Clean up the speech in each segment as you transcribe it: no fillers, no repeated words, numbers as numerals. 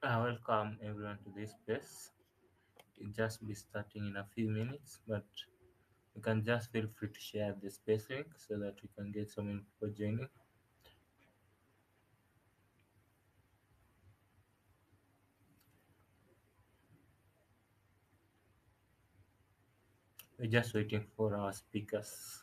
Welcome everyone to this space. It'll just be starting in a few minutes, but you can just feel free to share the space link so that we can get so many people joining. We're just waiting for our speakers.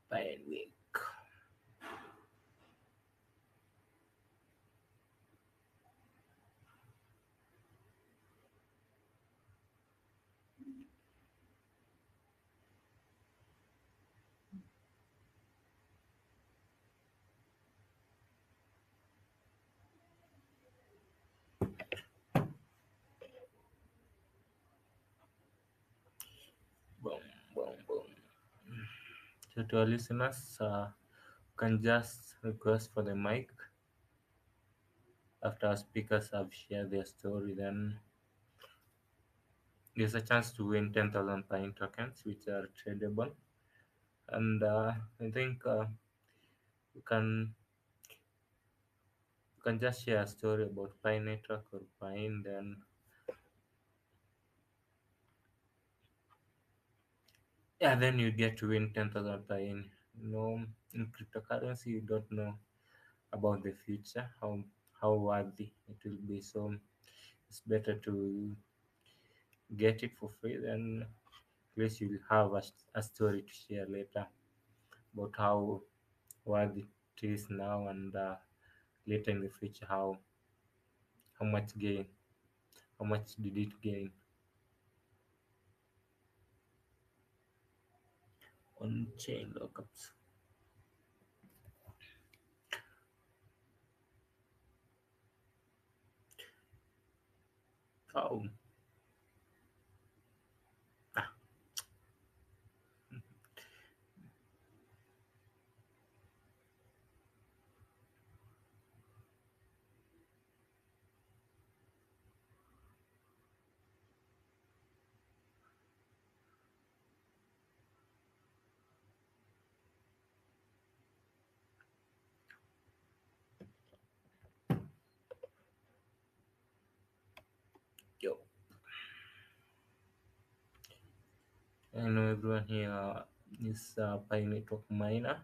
By week. Boom, boom, boom. So to our listeners, can just request for the mic after our speakers have shared their story. Then there's a chance to win 10,000 Pine tokens, which are tradable. And I think you can just share a story about Piin Network or Piin, then yeah, then you get to win 10,000 Piin. In cryptocurrency, you don't know about the future, how worthy it will be. So it's better to get it for free. Then at least you'll have a story to share later about how worthy it is now and later in the future how much gain, how much did it gain on chain lockups. Oh, ah, yo. I know everyone here is a Pi Network miner,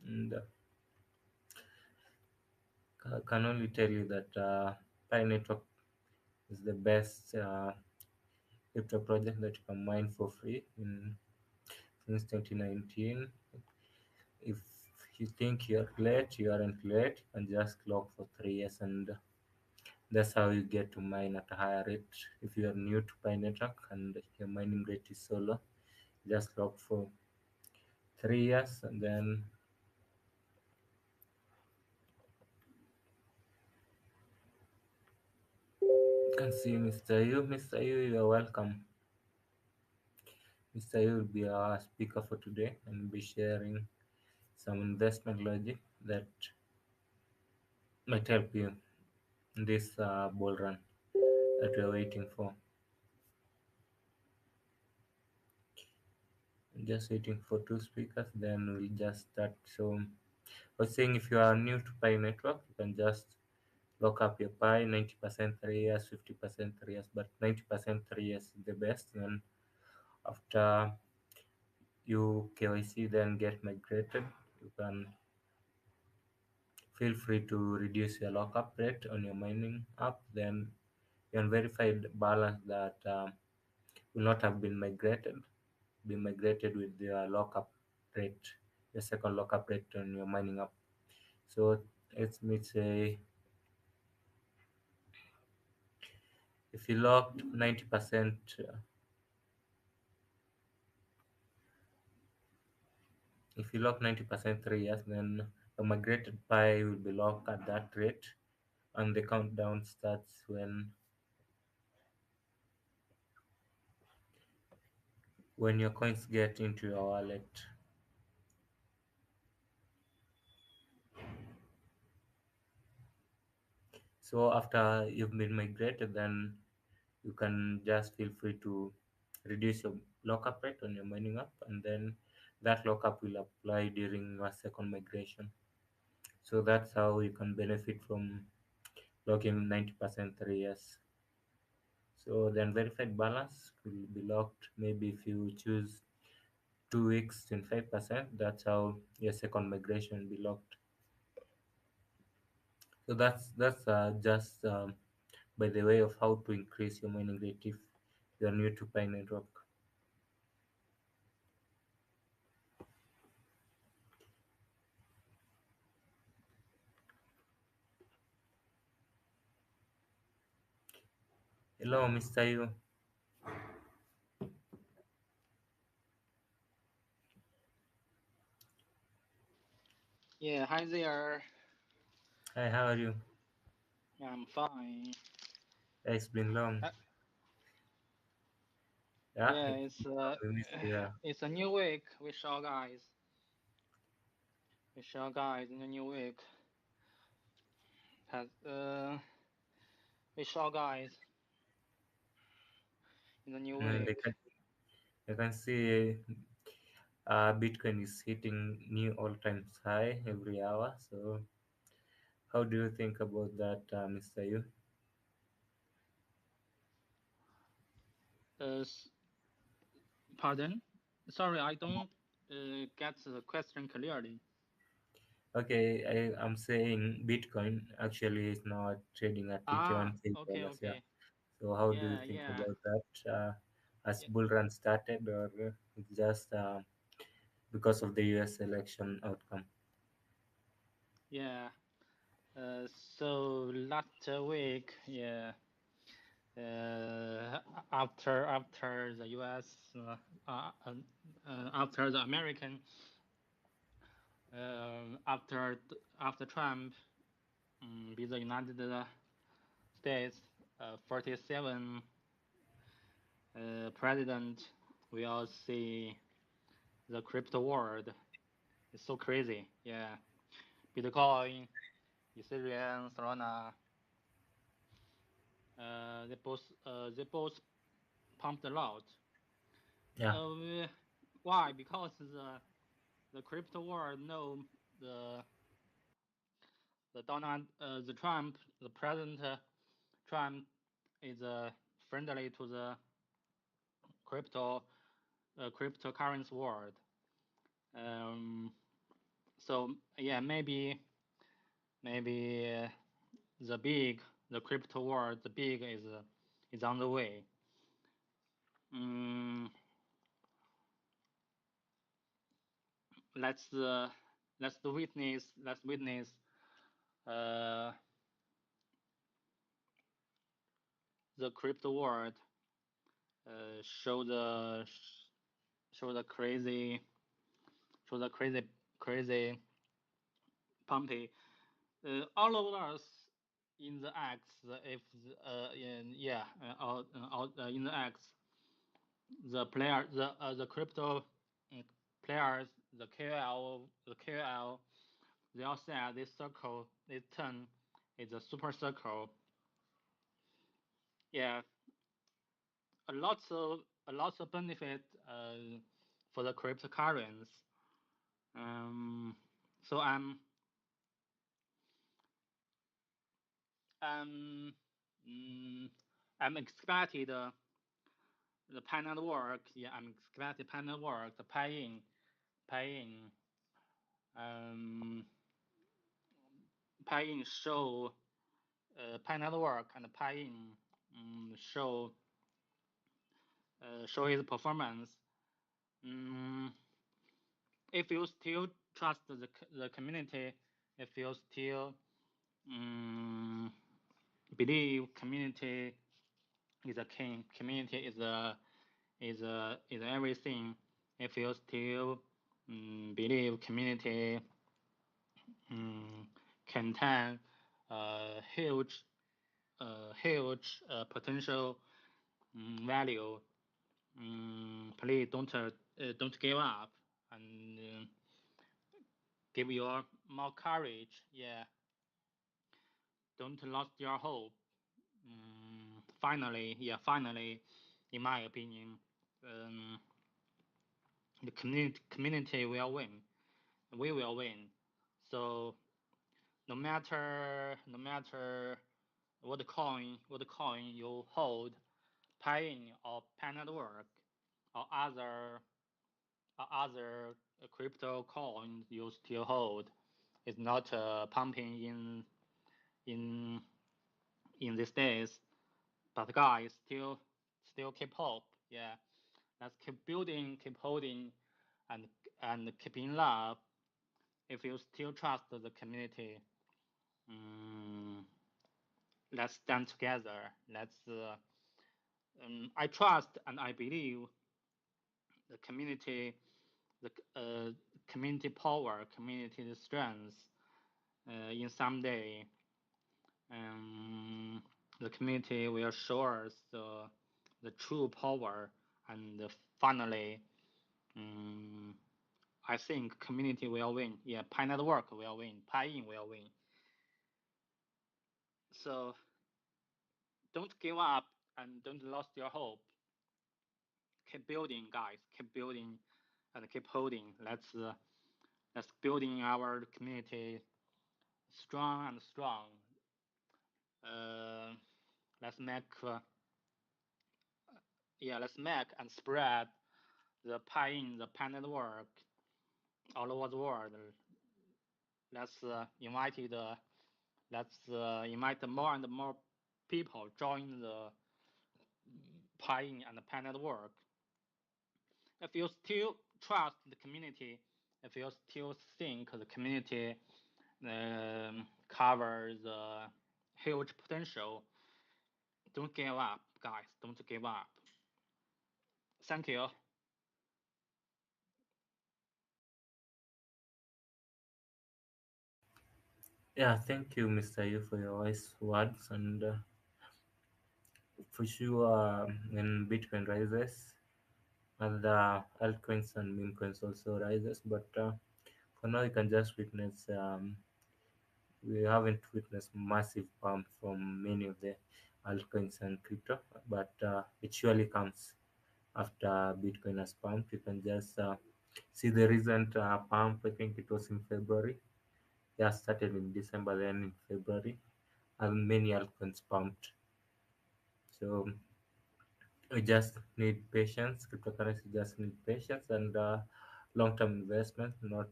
and can only tell you that Pi Network is the best crypto project that you can mine for free since 2019. If you think you're late, you aren't late. You can just clock for 3 years, and that's how you get to mine at a higher rate. If you are new to Pi Network and your mining rate is so low, just lock for 3 years, and then you can see Mr. Yu. Mr. Yu, you're welcome. Mr. Yu will be our speaker for today and be sharing some investment logic that might help you in this bull run that we're waiting for. Just waiting for two speakers, then we'll just start. So, I was saying if you are new to Pi Network, you can just lock up your Pi 90% 3 years, 50% 3 years, but 90% 3 years is the best. And after you KYC, then get migrated, you can feel free to reduce your lockup rate on your mining app. Then your verified balance that will not have been migrated be migrated with your lockup rate, your second lockup rate on your mining app. So let me say if you locked 90%, if you lock 90% 3 years, then the migrated Pi will be locked at that rate, and the countdown starts when when your coins get into your wallet. So after you've been migrated, then you can just feel free to reduce your lockup rate on your mining app, and then that lockup will apply during your second migration. So that's how you can benefit from locking 90% 3 years. So the unverified balance will be locked maybe if you choose 2 weeks 25%. That's how your second migration will be locked. So that's just by the way of how to increase your mining rate if you are new to Pi network. Hello, Mr. Yu. Yeah, hi there. Hi, how are you? Yeah, I'm fine. It's been long. Uh, Yeah, yeah, it's been long. We missed you. Yeah. it's a new week. We in the new week. Has we saw guys in the new And week. I can see Bitcoin is hitting new all-time high every hour. So how do you think about that, Mr. Yu? S- Pardon? Sorry, I don't get the question clearly. Okay, I'm saying Bitcoin actually is now trading at Ah, 21K okay, dollars. Yeah. okay. So how do you Yeah, think yeah, about that? Has yeah, bull run started, or it's just because of the US election outcome? yeah. So last week, yeah. After the U.S. After the American after Trump be the United States 47 president, we all see the crypto world. It's so crazy. Yeah, Bitcoin, Ethereum, Solana, they both pumped a lot. Yeah. Why? Because the crypto world know the the Trump, the president Trump is friendly to the crypto cryptocurrency world. Um, so yeah, maybe the crypto world, the big is on the way. Um, let's uh, let's witness uh, the crypto world show the crazy pumpy. All of us in the X, if yeah, in the X, the crypto players, the KOL, they all said this circle, this turn is a super circle. Yeah, a lot of benefit for the cryptocurrencies. Um, so I'm mm, I'm expected the Pi network. Yeah, I'm expected Pi network, the Pi in um Pi in show Pi network and Pi in show his performance. Um, if you still trust the community, if you still um, believe community is a king, community is everything. If you still believe community contain huge potential value, Please don't give up and give your more courage. Yeah, don't lose your hope. Finally, in my opinion, um, the community will win. We will win. So no matter what coin you hold, Piin or Piin Network or other crypto coins you still hold is not pumping in in these days. But guys, still keep hope. Yeah, let's keep building, keep holding, and keep in love. If you still trust the community, um, let's stand together. I trust and I believe the community, the community power, community strength. In someday, um, the community will show us the true power, and finally, um, I think community will win. Yeah, Pi Network will win. Piin will win. So don't give up and don't lose your hope. Keep building, guys. Keep building and keep holding. Let's building our community strong and strong. Uh, let's make let's make and spread the Pi Network all over the world. Let's invite more and more people join the Piin and Pi Network. If you still trust the community, if you still think the community covers the huge potential, don't give up, guys. Don't give up. Thank you. Yeah, thank you, Mr. Yu, for your wise words. And for sure, when Bitcoin rises, other altcoins and meme coins also rises. But for now, you can just witness. We haven't witnessed massive pump from many of the altcoins and crypto, but it surely comes after Bitcoin has pumped. You can just see the recent pump. I think it was in February. Yeah, started in December, then in February, and many altcoins pumped. So we just need patience. Cryptocurrency just need patience and long-term investment, not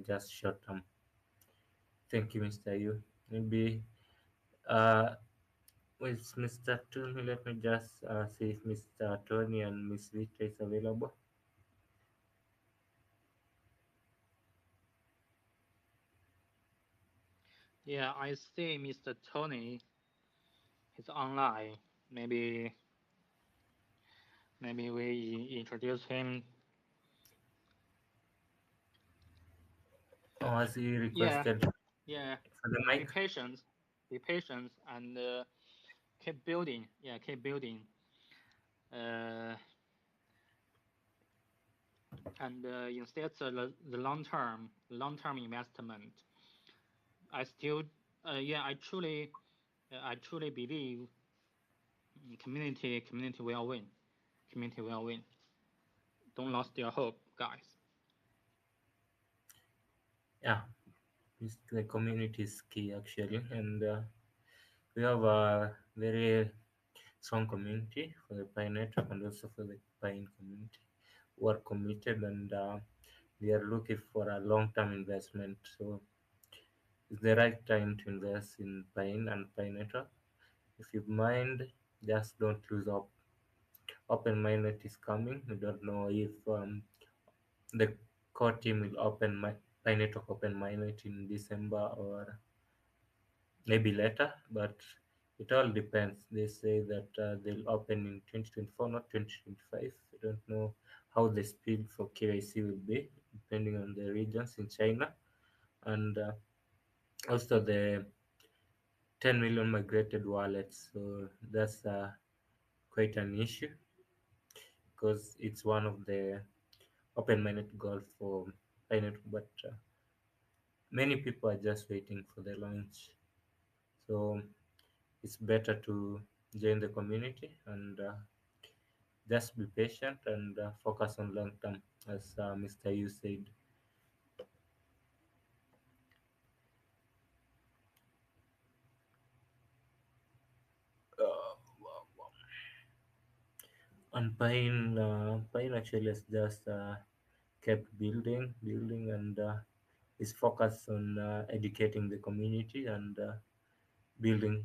just short-term. Thank you, Mr. Yu. Maybe uh, with Mr. Tony, let me just see if Mr. Tony and Miss Vita is available. Yeah, I see Mr. Tony is online. Maybe we introduce him. Oh, as he Yeah, requested yeah. for the Be mic. patient. Be patient and keep building. Yeah, keep building. Uh, and instead the long term investment. I still, I truly believe community will win. Community will win. Don't lose your hope, guys. Yeah, the community is key actually, and we have a very strong community for the Pine Network and also for the Pine community who are committed and we are looking for a long-term investment. So it's the right time to invest in Pine and Pine Network. If you mind, just don't lose up. Open Mainnet is coming. We don't know if the core team will Pine Network open Mainnet in December or maybe later, but it all depends. They say that they'll open in 2024, not 2025. I don't know how the speed for KYC will be, depending on the regions in China. And also the 10 million migrated wallets. So that's quite an issue. because it's one of the open-minded goals for Pi Network, but many people are just waiting for the launch. So it's better to join the community and just be patient and focus on long term, as Mr. Yu said. And Pine actually has just kept building, and is focused on educating the community and building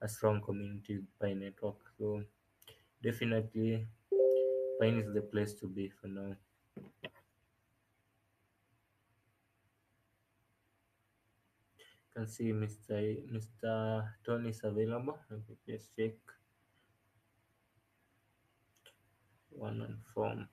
a strong community with Pine Network. So definitely, Pine is the place to be for now. You can see Mr. Tony is available. Let me just check one on form.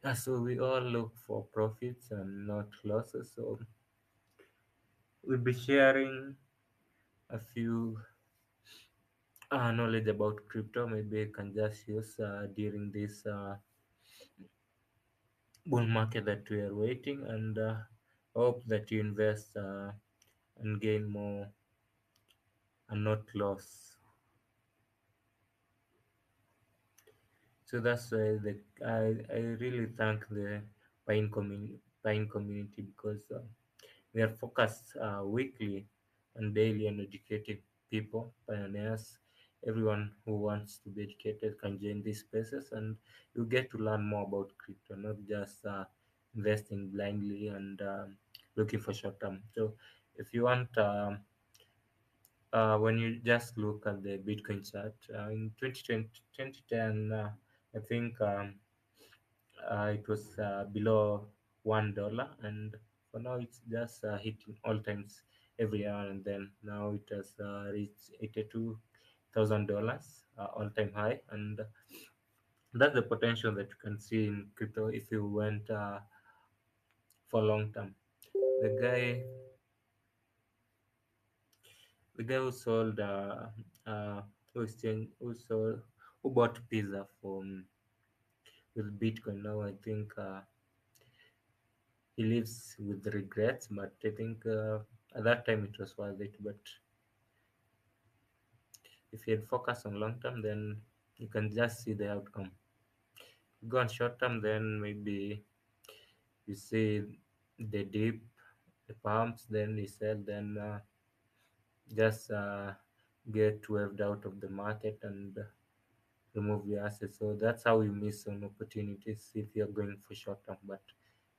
Yeah, so we all look for profits and not losses. So we'll be sharing a few knowledge about crypto. Maybe I can just use during this bull market that we are waiting, and hope that you invest and gain more and not loss. So that's why I really thank the Pine community because we are focused weekly and daily on educating people, pioneers, everyone who wants to be educated can join these spaces, and you get to learn more about crypto, not just investing blindly and looking for short term. So if you want, when you just look at the Bitcoin chart in 2020, 2010, I think it was below $1, and for now it's just hitting all times every hour and then. Now it has reached $82,000 all time high, and that's the potential that you can see in crypto if you went for long term. The guy, the guy who sold, who sold, who bought pizza from with Bitcoin now, I think he lives with regrets, but I think at that time it was worth it. But if you had focused on long term, then you can just see the outcome. You go on short term, then maybe you see the dip, the pumps, then you sell, then just get waved out of the market and remove your assets. So that's how you miss some opportunities if you're going for short term. But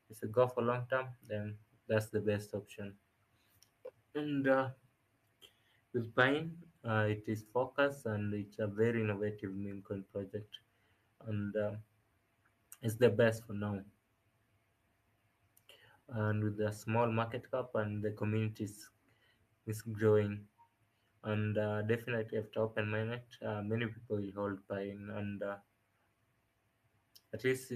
if you go for long term, then that's the best option. And with Pine, it is focused and it's a very innovative meme coin project, and it's the best for now. And with a small market cap and the community is growing, and definitely after open mainnet, many people will hold Pine, and at least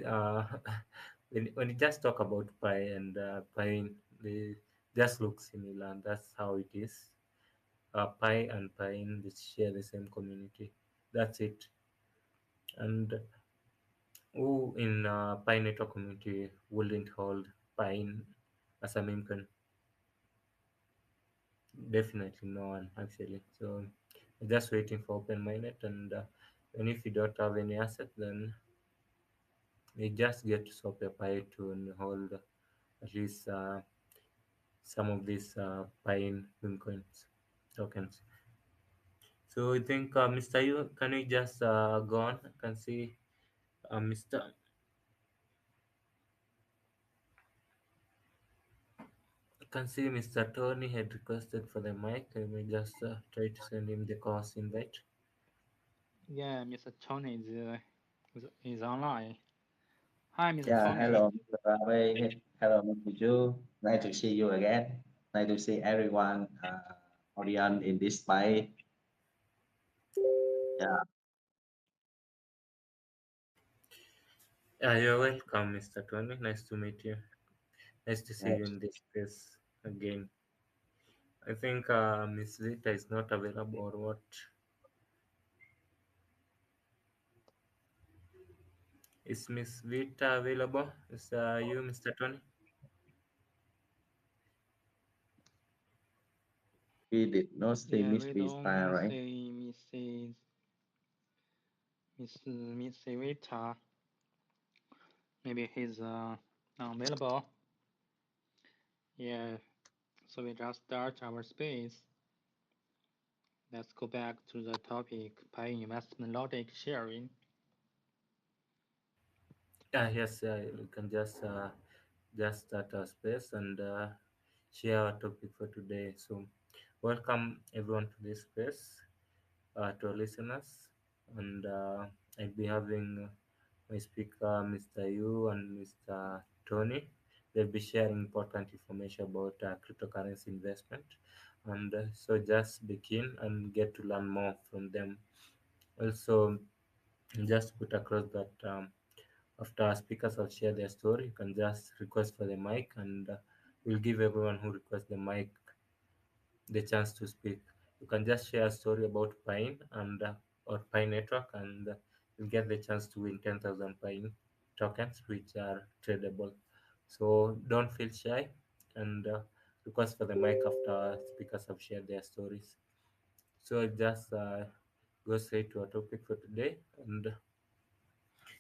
when you just talk about Pine and Pine, they just look similar, and that's how it is. Pi and Pine, they share the same community. That's it. And who in Pi network community wouldn't hold Pine as a meme coin? Definitely no one actually. So just waiting for open mainnet, and if you don't have any asset, then you just get to swap your Pi to and hold at least some of these Pine meme coins tokens. So I think Mr. You can you just go on? I can see Mr. I can see Mr. Tony had requested for the mic. I may just try to send him the course invite. Yeah, Mr. Tony is online. Hi, Mr. Yeah, Tony. hello, Mr. Ravi. Hello, Mr. Ju. Nice to see you again. Nice to see everyone, audience in this space. Yeah, You're welcome, Mr. Tony. Nice to meet you. Nice to see you Right. in this space again. I think Miss Vita is not available, or what? Is Miss Vita available? Is you, Mr. Tony? We did not say Yeah, Miss we Vista, don't right? say Miss Vita. Maybe he's unavailable. Yeah, so we just start our space. Let's go back to the topic by investment logic sharing. Yes, we can just start our space and share our topic for today. So, welcome everyone to this space, to our listeners, and I'll be having my speaker, Mr. Yu and Mr. Tony. They'll be sharing important information about cryptocurrency investment, and so just begin and get to learn more from them. Also, just put across that. After our speakers have shared their story, you can just request for the mic, and we'll give everyone who requests the mic the chance to speak. You can just share a story about Pine and or Pine Network, and you'll get the chance to win 10,000 Pine tokens, which are tradable. So don't feel shy, and request for the mic after our speakers have shared their stories. So I just go straight to our topic for today, and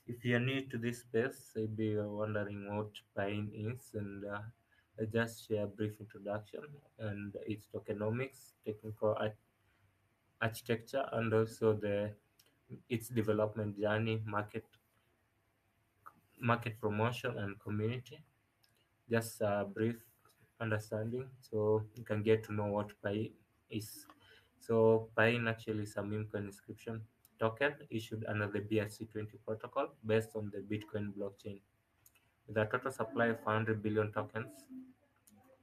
if you're new to this space, maybe you're wondering what Pine is, and I just share a brief introduction and its tokenomics, technical architecture, and also the its development journey, market promotion, and community. Just a brief understanding, so you can get to know what Pine is. So Pine actually is a meme coin inscription token issued under the BRC20 protocol based on the Bitcoin blockchain. With a total supply of 100 billion tokens,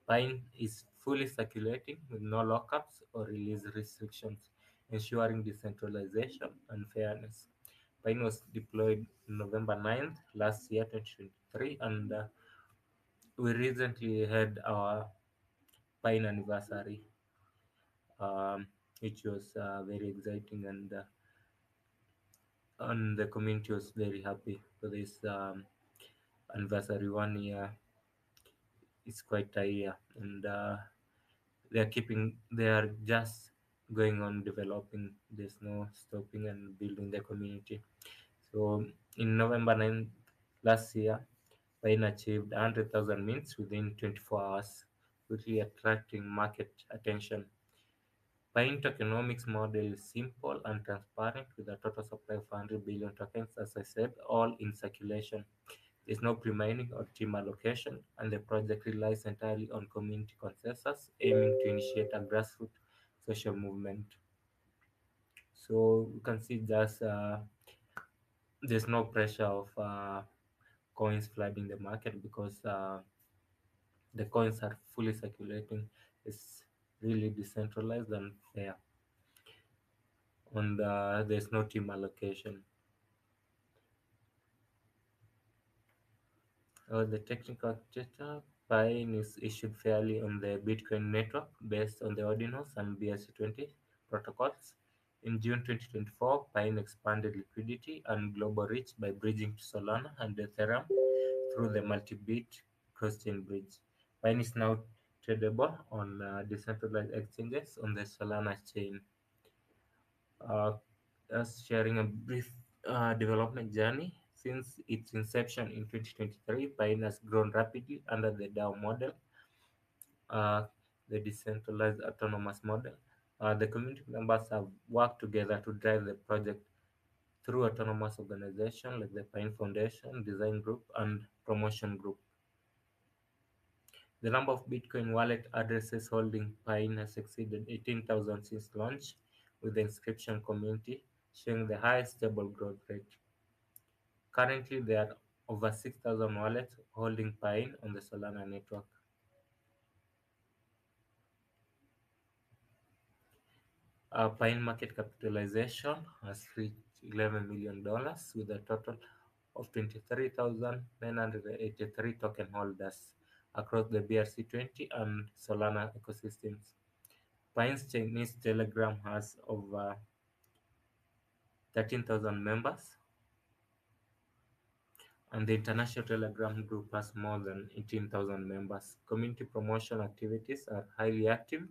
Pine is fully circulating with no lockups or release restrictions, ensuring decentralization and fairness. Pine was deployed November 9th last year, 2023, and we recently had our Pine anniversary, which was very exciting, and the community was very happy for this anniversary 1 year. It's quite a year, and they are just going on developing. There's no stopping and building the community. So in November 9th last year, Pine achieved 100,000 mints within 24 hours, quickly attracting market attention. Pine tokenomics model is simple and transparent with a total supply of 100 billion tokens, as I said, all in circulation. There's no pre-mining or team allocation, and the project relies entirely on community consensus, aiming to initiate a grassroots social movement. So you can see just there's no pressure of coins flooding the market because the coins are fully circulating. It's really decentralized and fair, and there's no team allocation. The technical architecture Pine is issued fairly on the Bitcoin network based on the Ordinals and BRC20 protocols. In June 2024, Pine expanded liquidity and global reach by bridging to Solana and Ethereum through the multi-bit cross-chain bridge. Pine is now tradable on decentralized exchanges on the Solana chain. uh, us sharing a brief development journey. Since its inception in 2023, Pine has grown rapidly under the DAO model, uh, the decentralized autonomous model. The community members have worked together to drive the project through autonomous organizations like the Pine Foundation, Design Group, and Promotion Group. The number of Bitcoin wallet addresses holding Pine has exceeded 18,000 since launch, with the inscription community showing the highest stable growth rate. Currently, there are over 6,000 wallets holding Pine on the Solana network. Pine market capitalization has reached $11 million with a total of 23,983 token holders across the BRC20 and Solana ecosystems. Pine's Chinese Telegram has over 13,000 members, and the International Telegram Group has more than 18,000 members. Community promotion activities are highly active,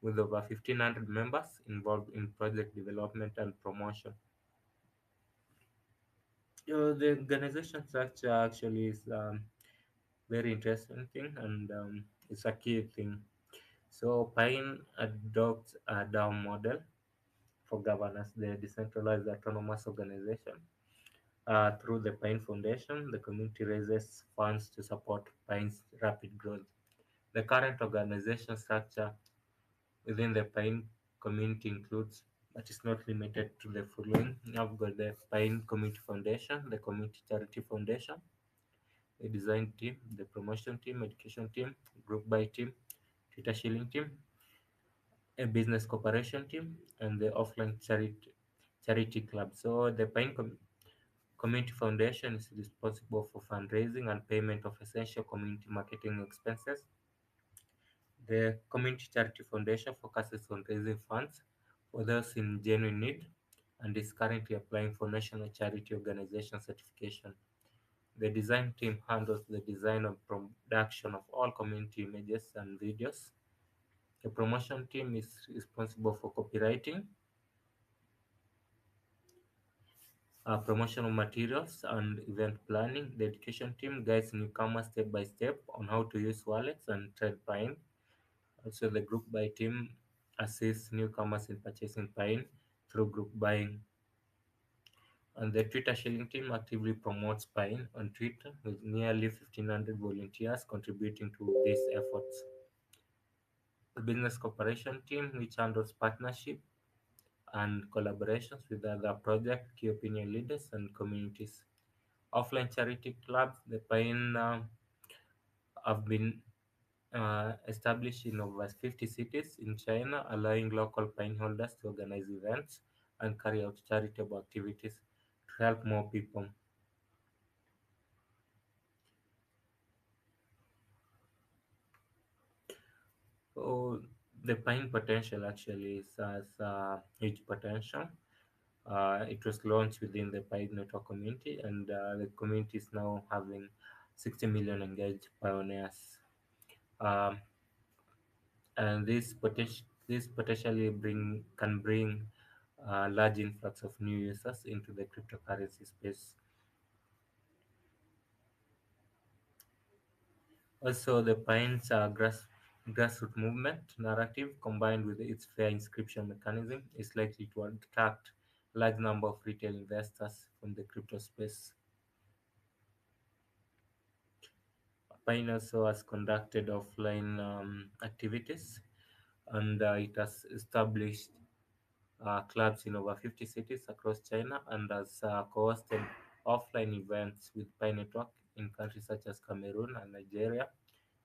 with over 1,500 members involved in project development and promotion. The organization structure actually is very interesting thing, and it's a key thing. So Pine adopts a DAO model for governance, the decentralized autonomous organization. Through the Pine Foundation, the community raises funds to support Pine's rapid growth. The current organization structure within the Pine community includes, but is not limited to, the following. I've got the Pine Community Foundation, the Community Charity Foundation, the design team, the promotion team, education team, group buy team, Twitter shilling team, a business cooperation team, and the offline charity club. So the Community Foundation is responsible for fundraising and payment of essential community marketing expenses. The Community Charity Foundation focuses on raising funds for those in genuine need and is currently applying for National Charity Organization certification. The design team handles the design and production of all community images and videos. The promotion team is responsible for copywriting, promotional materials, and event planning. The education team guides newcomers step by step on how to use wallets and trade Pine. Also, the group buy team assists newcomers in purchasing Pine through group buying. And the Twitter sharing team actively promotes Pine on Twitter with nearly 1,500 volunteers contributing to these efforts. The business cooperation team, which handles partnership and collaborations with other project, key opinion leaders, and communities. Offline charity clubs, the Pine have been established in over 50 cities in China, allowing local Pine holders to organize events and carry out charitable activities to help more people. So the Pine potential actually has huge potential. It was launched within the Piin Network community, and the community is now having 60 million engaged pioneers. Um, and this potentially bring large influx of new users into the cryptocurrency space. Also, the Pine's grassroots movement narrative, combined with its fair inscription mechanism, is likely to attract a large number of retail investors from the crypto space. Pine also has conducted offline activities, and it has established clubs in over 50 cities across China and has co-hosted offline events with Pi Network in countries such as Cameroon and Nigeria.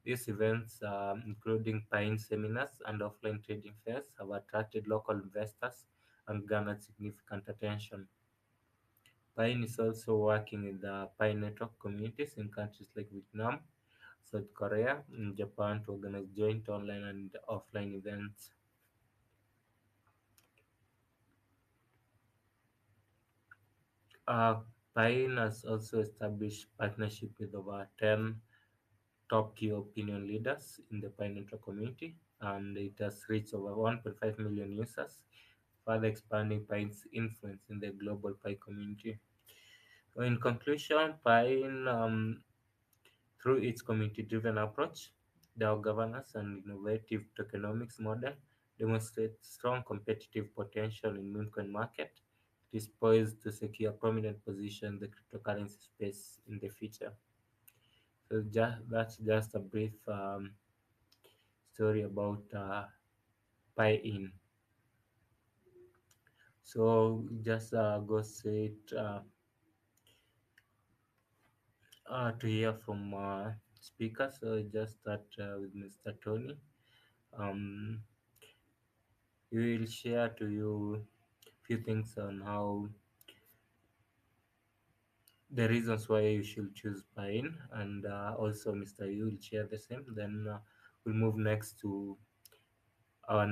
These events, including Pine seminars and offline trading fairs, have attracted local investors and garnered significant attention. Pine is also working in the Pine Network communities in countries like Vietnam, South Korea, and Japan to organize joint online and offline events. Uh, Pine has also established partnership with over 10 top key opinion leaders in the Pine Network community, and it has reached over 1.5 million users, further expanding Pine's influence in the global Pine community. So in conclusion, Pine, through its community-driven approach, DAO governance, and innovative tokenomics model, demonstrates strong competitive potential in Bitcoin market. It is poised to secure a prominent position in the cryptocurrency space in the future. So that's just a brief story about Pi-in. So just go straight to hear from speakers. So just start with Mr. Tony. Um, we will share to you few things on how the reasons why you should choose Pine, and also Mr. Yu will share the same. Then we'll move next to our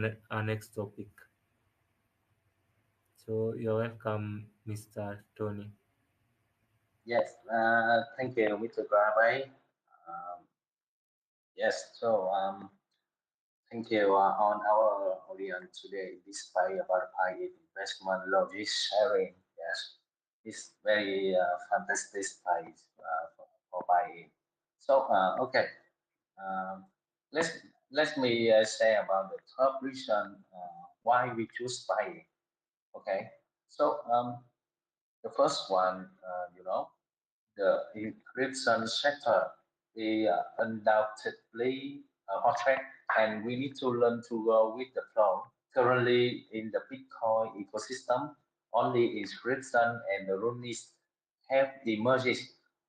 next topic. So you're welcome, Mr. Tony. Yes, thank you, Mr. Gravay. Um, yes, so thank you on our audience today. This pie about pie investment logic sharing. Yes, it's very fantastic pie for buying. So okay, um, let's let me say about the top reason why we choose buying. Okay, so the first one, the encryption sector is undoubtedly hot track, and we need to learn to go with the flow. Currently, in the Bitcoin ecosystem, only encryption and the runes have emerged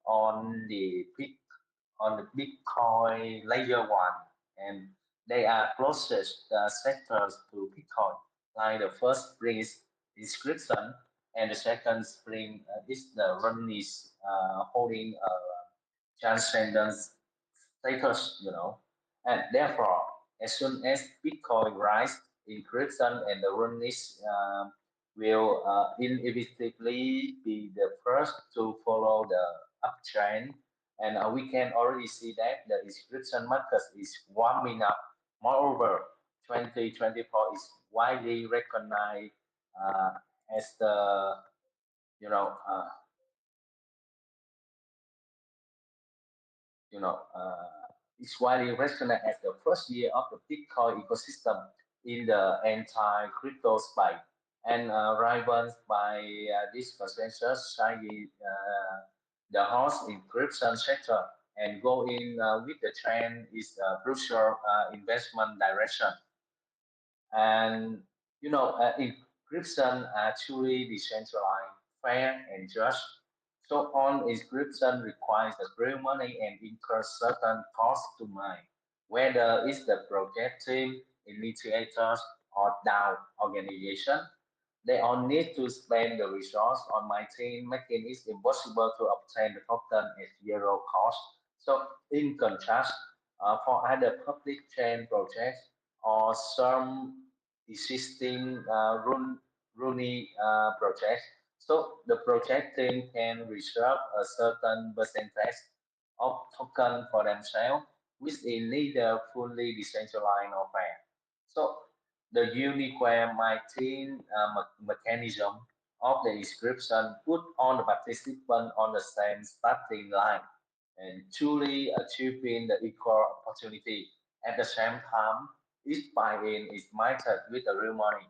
on the Bitcoin layer one, and they are closest sectors to Bitcoin. Like the first brings inscription, and the second spring is the runnings holding a transcendence status, and therefore, as soon as Bitcoin rise, encryption and the runnings will inevitably be the first to follow the uptrend, and we can already see that the inscription market is warming up. Moreover, 2024 is widely recognized uh, as the you know uh, you know is widely recognized as the first year of the Bitcoin ecosystem in the anti-crypto space, and rivals by this consensus, citing the host encryption sector and going with the trend is a crucial investment direction. And encryption are truly decentralized, fair, and just. So on encryption requires the real money and incurs certain costs to mine, whether it's the project team, initiators, or DAO organization. They all need to spend the resource on my team, making it impossible to obtain the token at zero cost. So, in contrast, for other public chain projects or some existing Rooney projects, so the project team can reserve a certain percentage of token for themselves, which is neither fully decentralized nor fair. So the unique marketing mechanism of the inscription put all the participants on the same starting line and truly achieving the equal opportunity. At the same time, each buy-in is measured with the real money,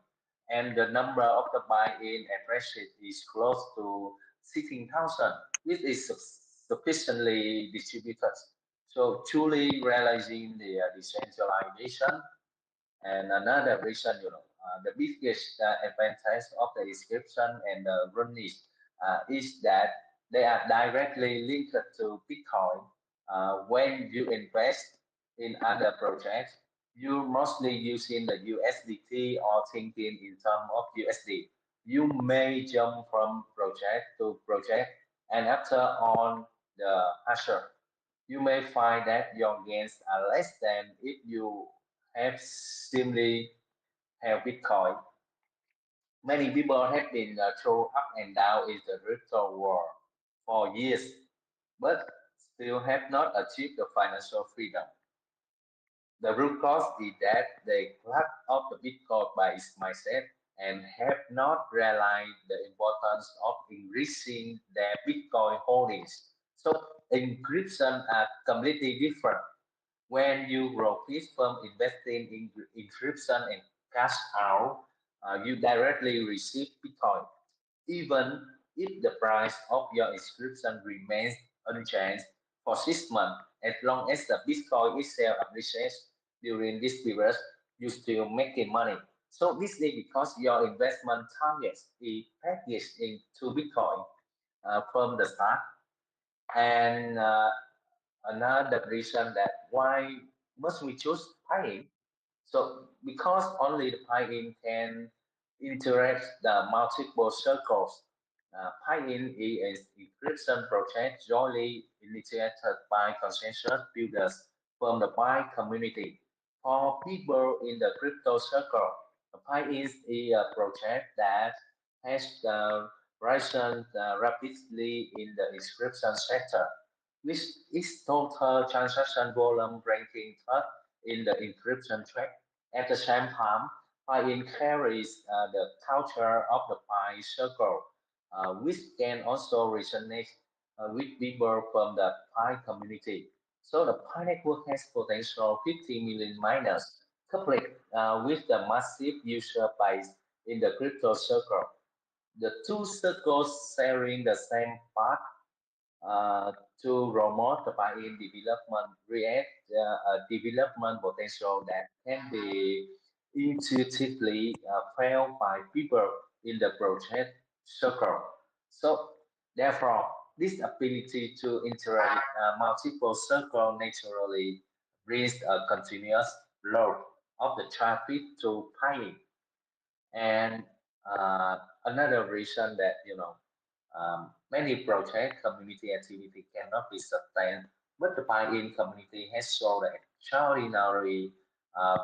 and the number of the buy-in addresses is close to 16,000, which is sufficiently distributed. So truly realizing the decentralization. And another reason, the biggest advantage of the inscription and the runnings is that they are directly linked to Bitcoin. When you invest in other projects, you're mostly using the USDT or thinking in terms of USD. You may jump from project to project, and after on the hasher, you may find that your gains are less than if you have simply have Bitcoin. Many people have been thrown up and down in the crypto world for years, but still have not achieved the financial freedom. The root cause is that they clung of the Bitcoin by its mindset and have not realized the importance of increasing their Bitcoin holdings. So encryption are completely different. When you profit from investing in encryption and cash out, you directly receive Bitcoin, even if the price of your inscription remains unchanged for 6 months. As long as the Bitcoin itself appreciates during this period, you still making money. So this is because your investment target is packaged into Bitcoin from the start. And another reason that why must we choose Pi? So because only the Pi can interact the multiple circles, Piin is an encryption project jointly initiated by consensus builders from the Pi community. For people in the crypto circle, Piin is a project that has risen rapidly in the encryption sector, with its total transaction volume ranking third in the encryption track. At the same time, Piin carries the culture of the Pi circle, which can also resonate with people from the Pi community. So the Pi network has potential 50 million miners, coupled with the massive user base in the crypto circle. The two circles sharing the same path uh, to promote the buy-in development, create a development potential that can be intuitively felt by people in the project circle. So, therefore, this ability to interact multiple circles naturally brings a continuous flow of the traffic to Pi. And another reason that many project community activity cannot be sustained, but the buy-in community has shown extraordinary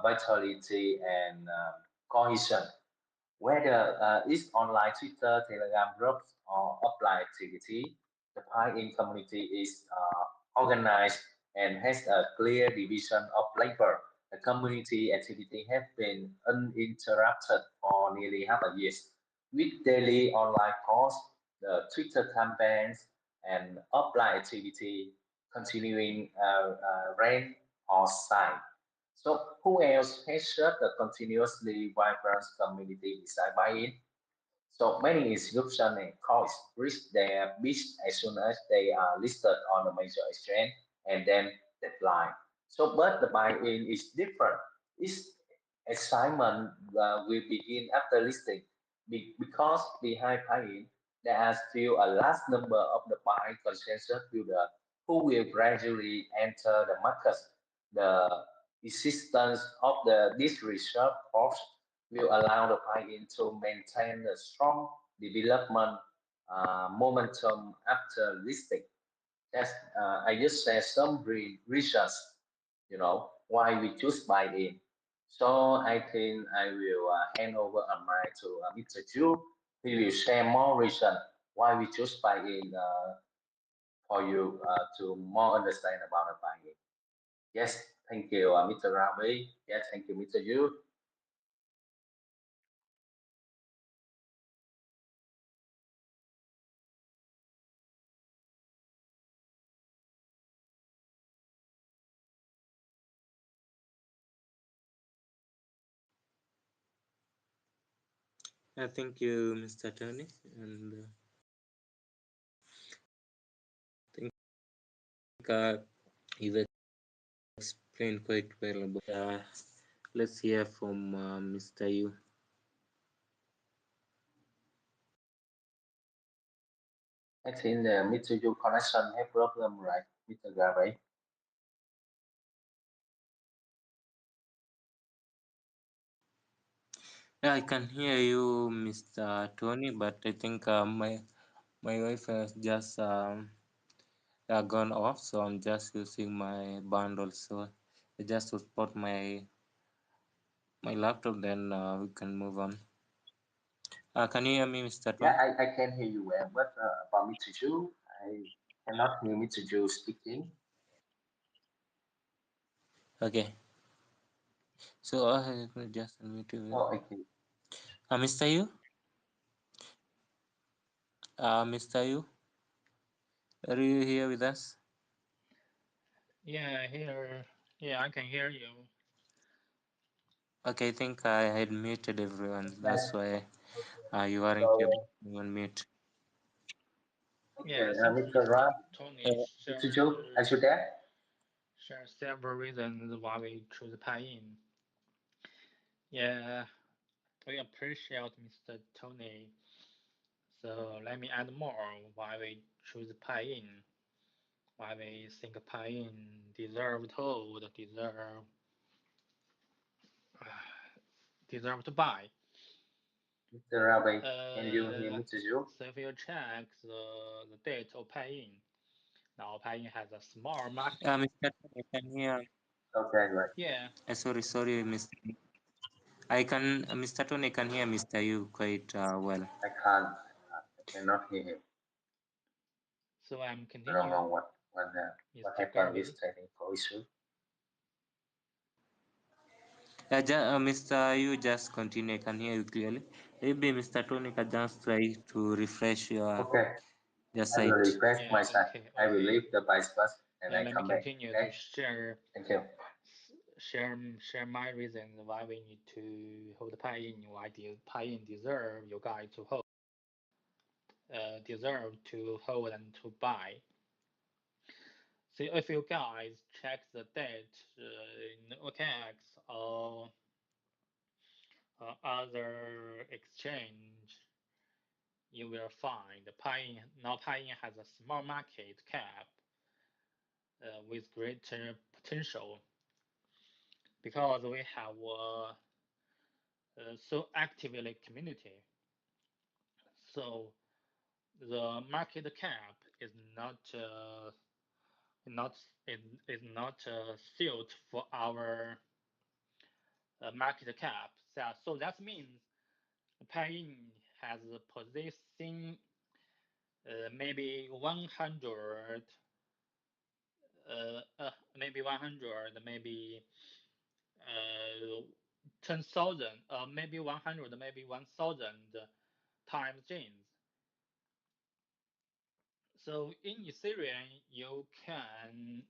vitality and cohesion. Whether it's online Twitter, Telegram groups, or offline activity, the Pi-in community is organized and has a clear division of labor. The community activity have been uninterrupted for nearly half a year, with daily online posts, the Twitter campaigns, and offline activity continuing rain or shine. So who else has shaped the continuously vibrant community beside buy-in? So many institutions and coins reach their peak as soon as they are listed on the major exchange and then decline. So but the buy-in is different. Its excitement will begin after listing because behind buy-in there are still a large number of the buy consensus builder who will gradually enter the market. The existence of this reserve force will allow the buy-in to maintain a strong development momentum after listing. That's I just said some reasons, why we choose buy-in. So I think I will hand over a mic to Mr. Chu. He will share more reason why we choose buy-in for you to more understand about the buy-in. Yes, thank you, Mr. Ravi. Yes, thank you, Mr. Yu. Thank you, Mr. Tony, and think you've explained quite well about. Let's hear from Mr. Yu. I think the Mr. Yu connection have problem, right, Mr. Ravi? Yeah, I can hear you, Mr. Tony, but I think my wife has just gone off, so I'm just using my bundle. So I just will put my laptop, then we can move on. Can you hear me, Mr. Yeah, Tony? I can hear you well, but about Mr. Yu, I cannot hear Mr. Yu speaking. Okay. So just unmute you. Oh, okay. Mr. Yu, Mr. Yu, are you here with us? Yeah, here. Yeah, I can hear you. Okay, I think I had muted everyone. Yes. That's why Okay. you weren't So, able to unmute. Yeah, okay, I think Mr. Ram, Tony Mr. Yu, are you there? shared several reasons why we choose Piin. Yeah, we appreciate Mr. Tony. So let me add more why we choose Piin. Why we think Piin deserve to hold, deserve to buy. Mr. Ravi, can you hear Mr. Zhu? So if you check the date of pay-in, now pay-in has a small market. Mr. Tony, I can hear. Okay, right. Yeah, Sorry, Mr. Mr. Tony, I can hear Mr. You quite well. I can't. I cannot hear him. so I'm I don't know continue, what Mr. happened with Gary. technical issue. Mr. You just continue. I can hear you clearly. Maybe Mr. Tony can just try to refresh Okay, your I will site. refresh my Yeah, site. I will okay. leave the bypass and I Let me come back. continue Okay, to thank you. share my reasons why we need to hold pay-in, why pay-in deserve to hold and to buy. So if you guys check the date in OKX or other exchange, you will find Paying has a small market cap with greater potential because we have so actively community. So the market cap is not is not suit for our market cap. So that means Paying has a position maybe 100, maybe 100, maybe 10,000, maybe 100, maybe 1,000 times genes. So in Ethereum, you can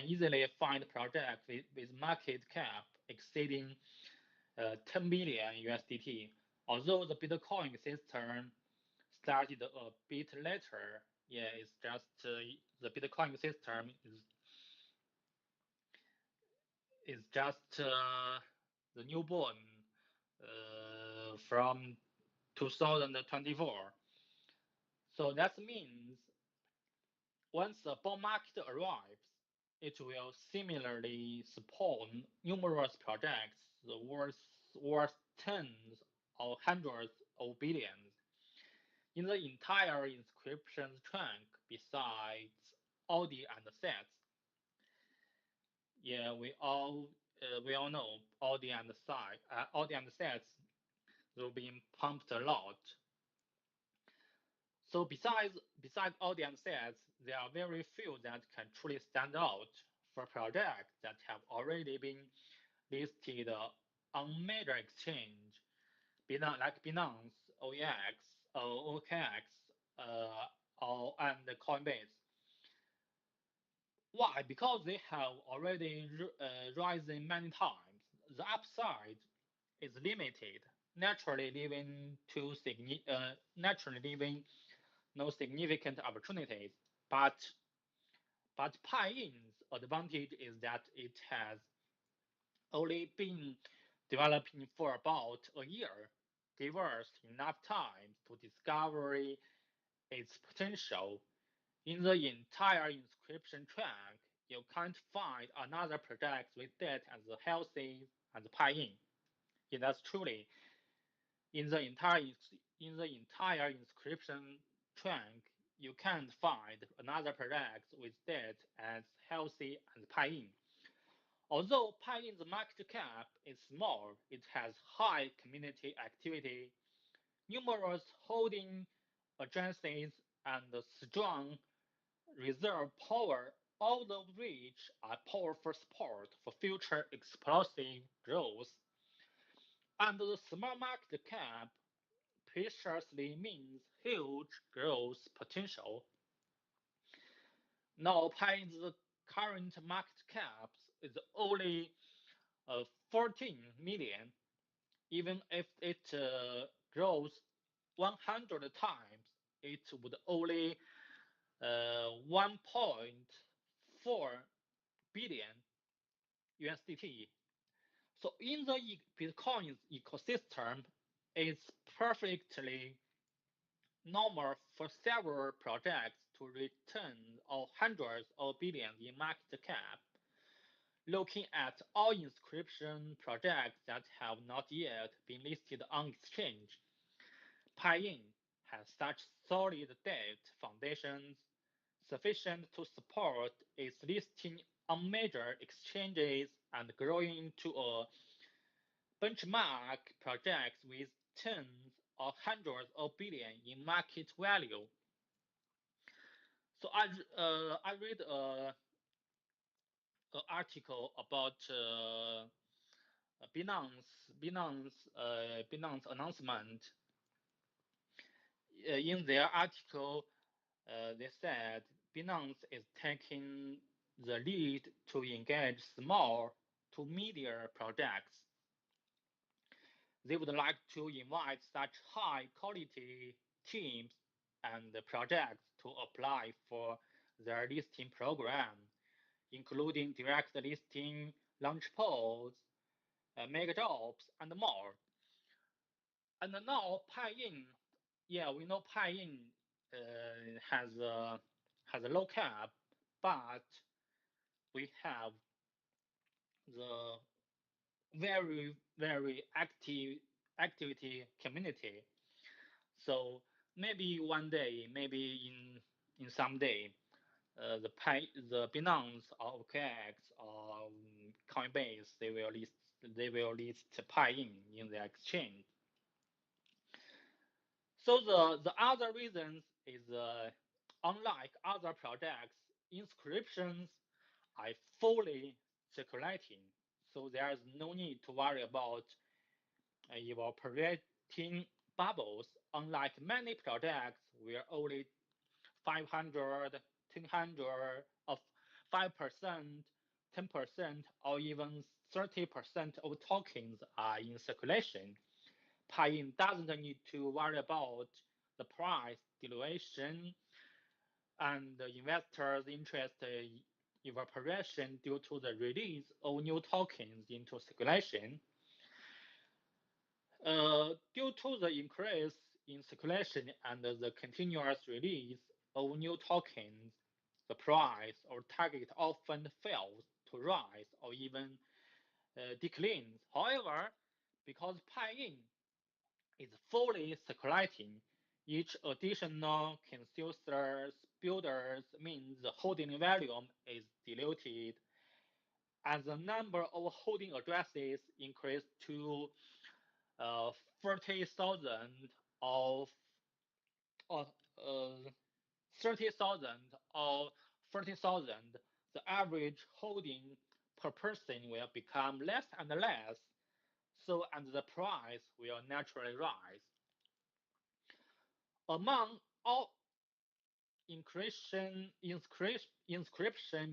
easily find projects with market cap exceeding 10 billion USDT. Although the Bitcoin system started a bit later, yeah, it's just the Bitcoin system is just the newborn from 2024. So that means once the bull market arrives, it will similarly spawn numerous projects worth tens or hundreds of billions in the entire inscription trunk besides Audi and sets. Yeah, we all know Audi and sets will be pumped a lot. So besides Audi and sets, there are very few that can truly stand out for projects that have already been listed on major exchange, like Binance, OEX, OKX, and Coinbase. Why? Because they have already risen many times. The upside is limited, naturally leaving no significant opportunities. But Pi-in's advantage is that it has only been developing for about a year, give us enough time to discover its potential. In the entire inscription trunk, you can't find another project with that as healthy as Pi-in. Yeah, that's truly in the entire inscription trunk, you can't find another project with that as healthy as Pi-in. Although Pi-in's market cap is small, it has high community activity, numerous holding agencies, and strong reserve power, all of which are powerful support for future explosive growth. And the small market cap precisely means huge growth potential. Now, Pine's current market cap is only 14 million. Even if it grows 100 times, it would only 1.4 billion USDT. So in the Bitcoin ecosystem, it's perfectly normal for several projects to return hundreds of billions in market cap. looking at all inscription projects that have not yet been listed on exchange, Piin has such solid debt foundations sufficient to support its listing on major exchanges and growing into a benchmark project with tens or hundreds of billions in market value. So I read a article about Binance announcement. In their article, they said Binance is taking the lead to engage small to medium projects. They would like to invite such high quality teams and projects to apply for their listing program, including direct listing, launch pods, mega jobs, and more. And now Piin, yeah, we know Piin has a low cap, but we have the very active activity community. So maybe one day, maybe in some day, the Binance or OKX or Coinbase they will list Piin in the exchange. So the other reasons is unlike other projects, inscriptions are fully circulating, so there is no need to worry about evaporating bubbles. Unlike many projects where only 500, 200 of 5%, 10%, or even 30% of tokens are in circulation, Piin doesn't need to worry about the price dilution and the investors' interest evaporation due to the release of new tokens into circulation. Due to the increase in circulation and the continuous release of new tokens, the price or target often fails to rise or even declines. However, because Piin is fully circulating, each additional consensus builders means the holding volume is diluted as the number of holding addresses increase to 40,000 of or 30,000 or 40,000, the average holding per person will become less and less, so and the price will naturally rise. Among all inscription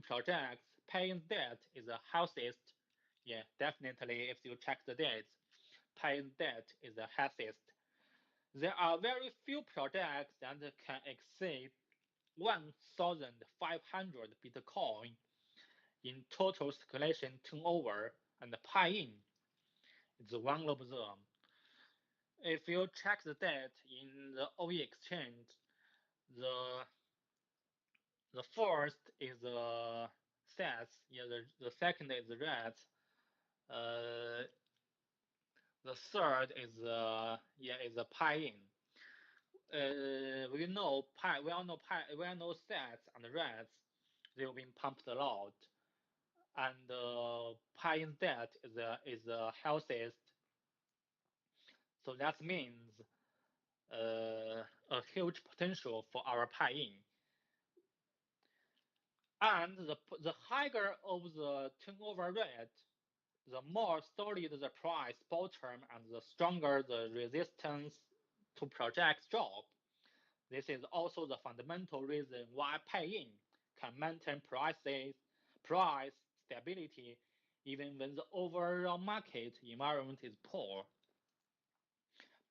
projects, Piin debt is the healthiest. Yeah, definitely. If you check the dates, Piin debt is the healthiest. There are very few projects that can exceed 1,500 Bitcoin in total circulation turnover, and Piin is one of them. If you check the date in the OE exchange, the the first is the sets, yeah, the second is the reds, uh, the third is yeah is a Piin. We all know sets and reds. They've been pumped a lot, and Piin's debt is the healthiest. So that means a huge potential for our Piin. And the higher of the turnover rate, the more solid the price bottom and the stronger the resistance to projects drop. This is also the fundamental reason why Piin can maintain price stability even when the overall market environment is poor.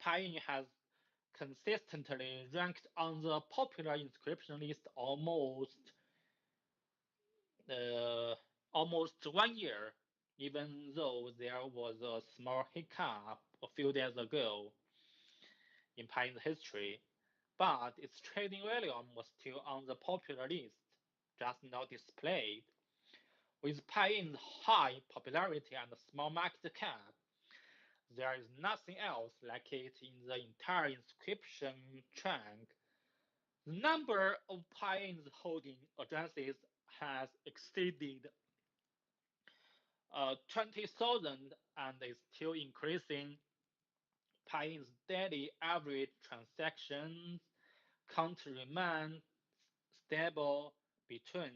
Piin has consistently ranked on the popular inscription list uh, almost 1 year, even though there was a small hiccup a few days ago in Pine's history, but its trading volume was still on the popular list, just not displayed. With Piin's high popularity and small market cap, there is nothing else like it in the entire inscription trunk. The number of Piin's holding addresses has exceeded 20,000 and is still increasing. Piin's daily average transactions count remains stable between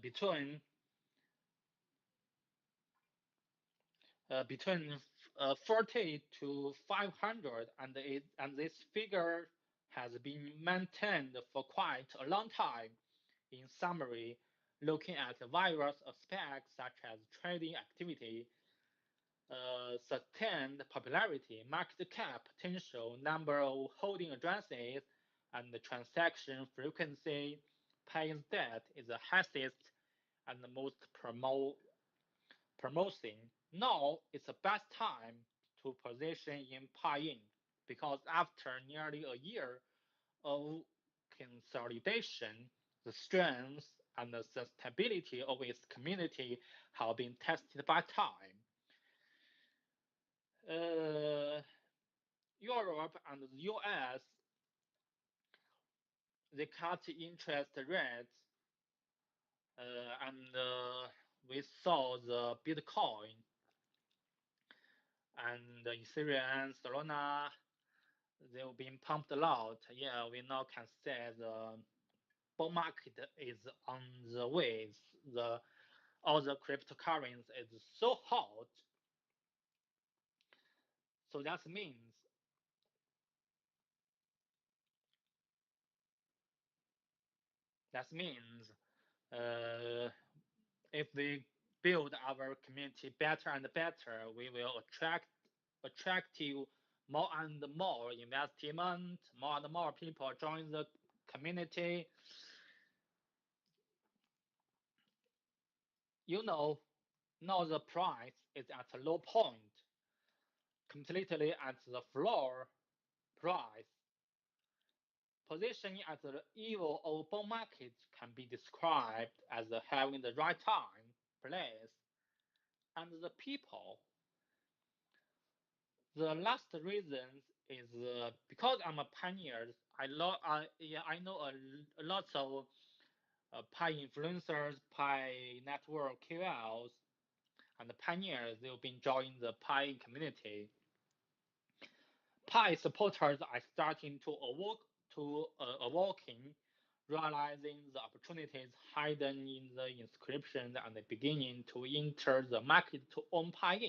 between 40 to 500, and this figure has been maintained for quite a long time. In summary, looking at various aspects such as trading activity, sustained popularity, market cap potential, number of holding addresses, and the transaction frequency, Piin's debt is the highest and the most promising. Now is the best time to position in Piin because after nearly a year of consolidation, the strength and the stability of its community have been tested by time. Uh, Europe and the US, they cut interest rates, and we saw the Bitcoin and Ethereum, Solana, they've been pumped a lot. Yeah, we now can say the bull market is on the way. The all the cryptocurrency is so hot. So that means uh, if we build our community better and better, we will attractive more and more investment, more and more people join the community. You know, now the price is at a low point, completely at the floor price. Positioning at the evil of bull market can be described as having the right time, place, and the people. The last reason is because I'm a pioneer. I know a lot of Pi influencers, Pi network QLs, and pioneers. They've been joining the Pi community. Pi supporters are starting to awaken, realizing the opportunities hidden in the inscription and beginning to enter the market to own Pi.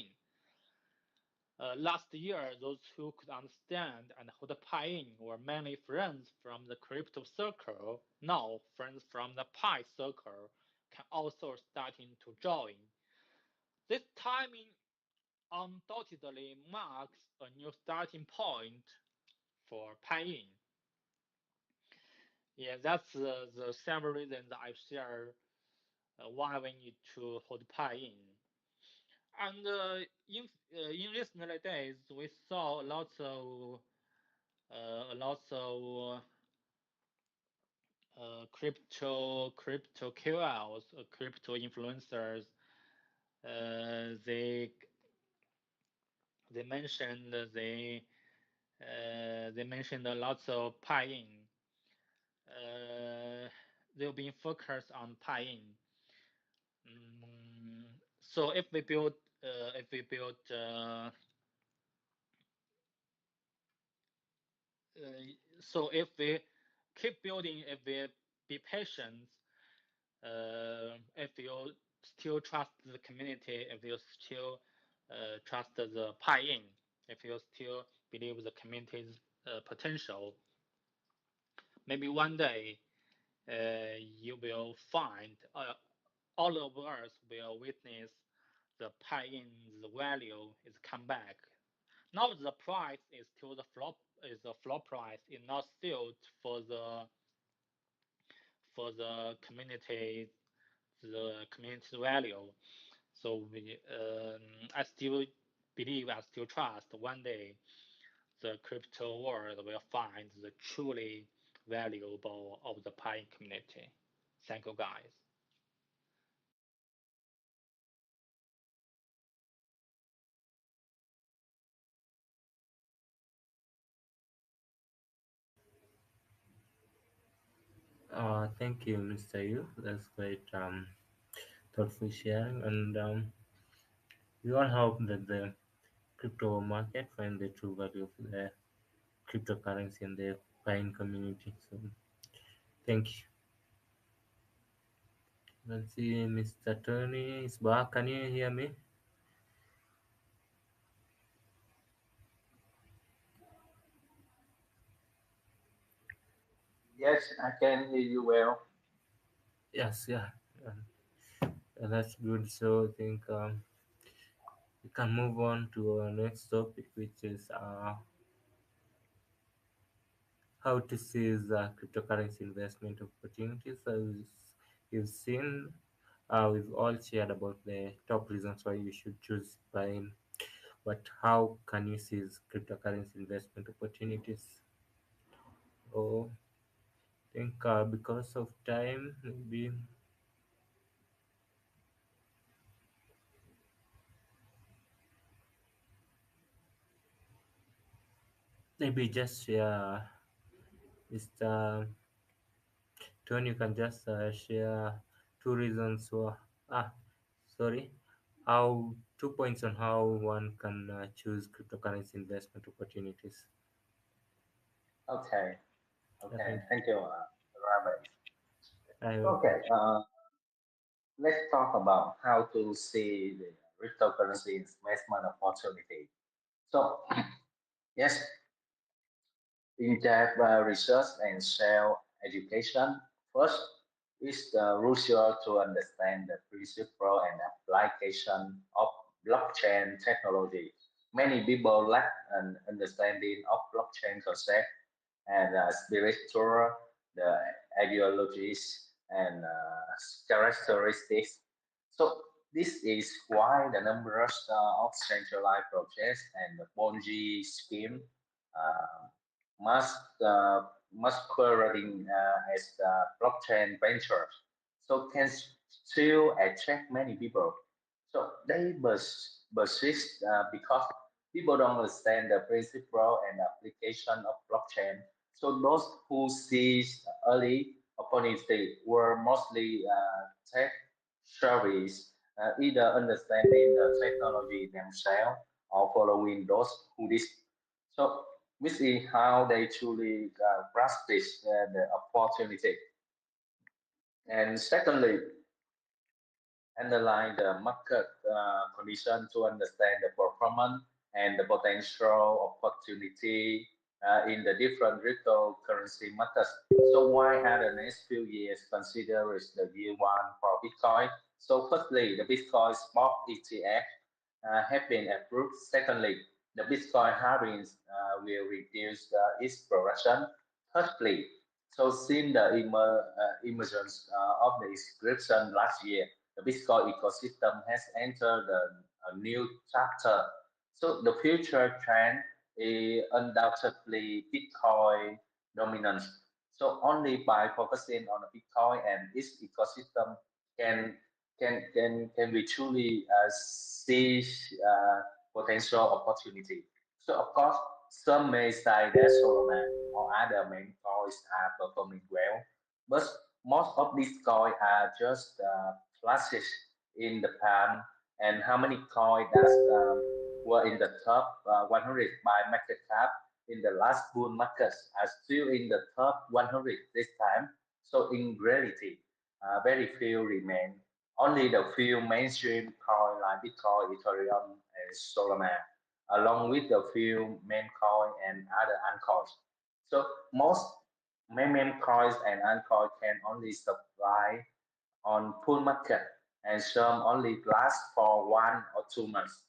Last year, those who could understand and hold Pi were mainly friends from the crypto circle. Now, friends from the Pi circle can also starting to join. This timing undoubtedly marks a new starting point for Piin. Yeah, that's the several reasons I share why we need to hold Piin. And in recent days, we saw lots of crypto KOLs, crypto influencers. Uh, they they mentioned they mentioned lots of Piin. Uh, they've been focused on Piin. So if we build so if we keep building, if we be patient, if you still trust the community, if you still trust the Piin, if you still believe the community's potential, maybe one day you will find all of us will witness the Piin's value is come back. Now the price is still the floor price is not still for the community value. So I still believe, I still trust one day the crypto world will find the truly valuable of the Pi community. Thank you, guys. Thank you, Mr. Yu. That's great thoughtful sharing, and we all hope that the crypto market find the true value of the cryptocurrency and the Pine community. So, thank you. Let's see, Mr. Tony is back. Can you hear me? Yes, I can hear you well. Yes, yeah. That's good. So, I think we can move on to our next topic, which is how to seize cryptocurrency investment opportunities. As you've seen, we've all shared about the top reasons why you should choose Pine, but how can you seize cryptocurrency investment opportunities? Oh, I think because of time, maybe just share, Mr. Tony, you can just share two reasons. Sorry, how 2 points on how one can choose cryptocurrency investment opportunities. Okay, I okay. think Thank you, Robert. I welcome. Okay, let's talk about how to see the cryptocurrency investment opportunity. So, yes, in-depth research and self-education. First is the crucial to understand the principle and application of blockchain technology. Many people lack an understanding of blockchain concept and spiritual, the ideologies and characteristics. So this is why the numbers of centralized projects and the Ponzi scheme uh, must masquerading as blockchain ventures. So can still attract many people. So they persist because people don't understand the principle and application of blockchain. So those who seized early opportunity were mostly tech savvies, either understanding the technology themselves or following those who did. So we see how they truly grasp this the opportunity. And secondly, analyze the market condition to understand the performance and the potential opportunity in the different cryptocurrency markets. So why are the next few years considered as the year one for Bitcoin? So firstly, the Bitcoin spot ETF have been approved. Secondly, the Bitcoin halving will reduce its production. Thirdly, so since the emergence of the inscription last year, the Bitcoin ecosystem has entered a new chapter. So the future trend is undoubtedly Bitcoin dominance. So only by focusing on the Bitcoin and its ecosystem can can we truly seize potential opportunity. So of course, some may say that Solana or other main coins are performing well, but most of these coins are just flashes in the pan. And how many coins that were in the top 100 by market cap in the last bull market are still in the top 100 this time. So in reality, very few remain. Only the few mainstream coins like Bitcoin, Ethereum, and Solana, along with the few meme coin and other altcoins. So most meme coins and altcoins can only supply on pool market, and some only last for 1 or 2 months.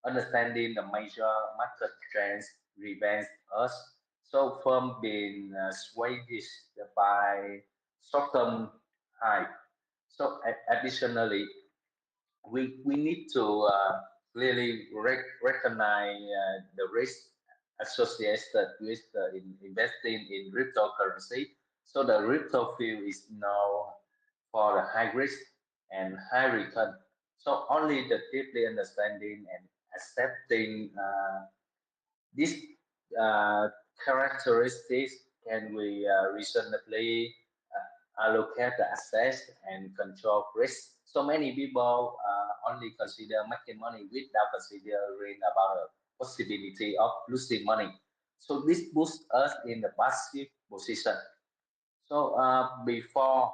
Understanding the major market trends prevents us so from being swayed by short-term hype. So additionally, we need to clearly recognize the risk associated with investing in cryptocurrency. So the crypto field is known for the high risk and high return. So only the deeply understanding and accepting these uh, characteristics can we reasonably allocate the assets and control risk. So many people only consider making money without considering about the possibility of losing money. So this puts us in the passive position. So before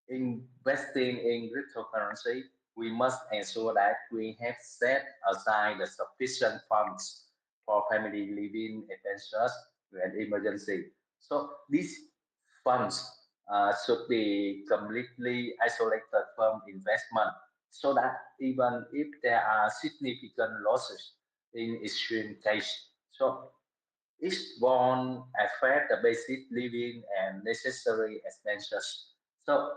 investing in cryptocurrency, we must ensure that we have set aside the sufficient funds for family living expenses and emergency. So these funds should be completely isolated from investment so that even if there are significant losses in extreme case, so it won't affect the basic living and necessary expenses. So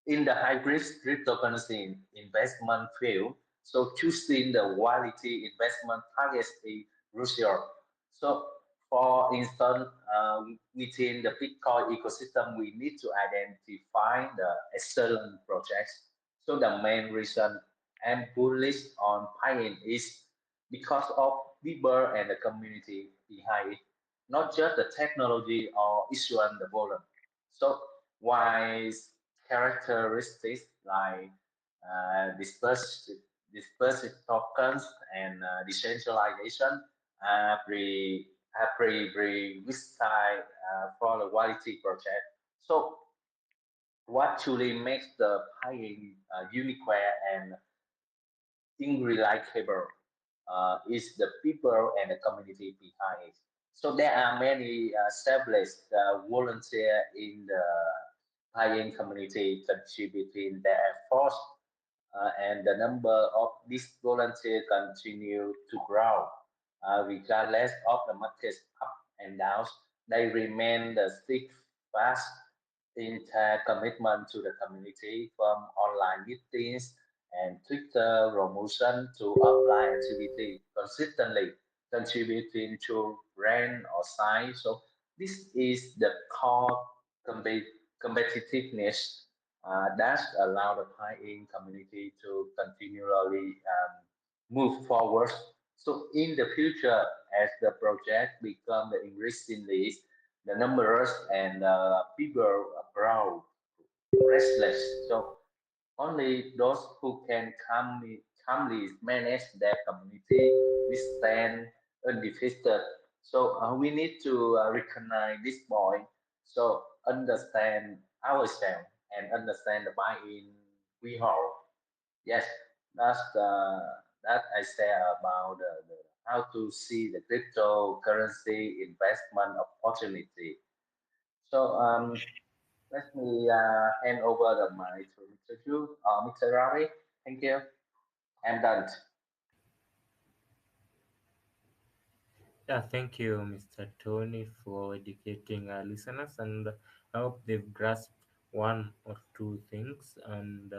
in the hybrid cryptocurrency investment field, so choosing the quality investment targets is crucial. So, for instance, within the Bitcoin ecosystem, we need to identify the excellent projects. So, the main reason I'm bullish on Piin is because of people and the community behind it, not just the technology or issuing the volume. So, wise characteristics like dispersed tokens and decentralization are prerequisite for the quality project. So, what truly makes the paying unique and unreliable is the people and the community behind it. So there are many established volunteer in the paying community contributing their efforts, and the number of these volunteers continue to grow. Regardless of the market's up and downs, they remain the steadfast in their commitment to the community from online meetings and Twitter promotion to offline activity, consistently contributing to brand or site. So this is the core compe- competitiveness that allow the high-end community to continually move forward. So in the future, as the project become the increasingly the numbers and people grow restless. So only those who can calmly manage their community withstand undefeated. So we need to recognize this point. So understand ourselves and understand the buy-in we hold. Yes, that's that I say about how to see the cryptocurrency investment opportunity. So let me hand over the mic to Mr. Chu, Mr. Ravi. Thank you. I'm done. Yeah, thank you, Mr. Tony, for educating our listeners, and I hope they've grasped one or two things, and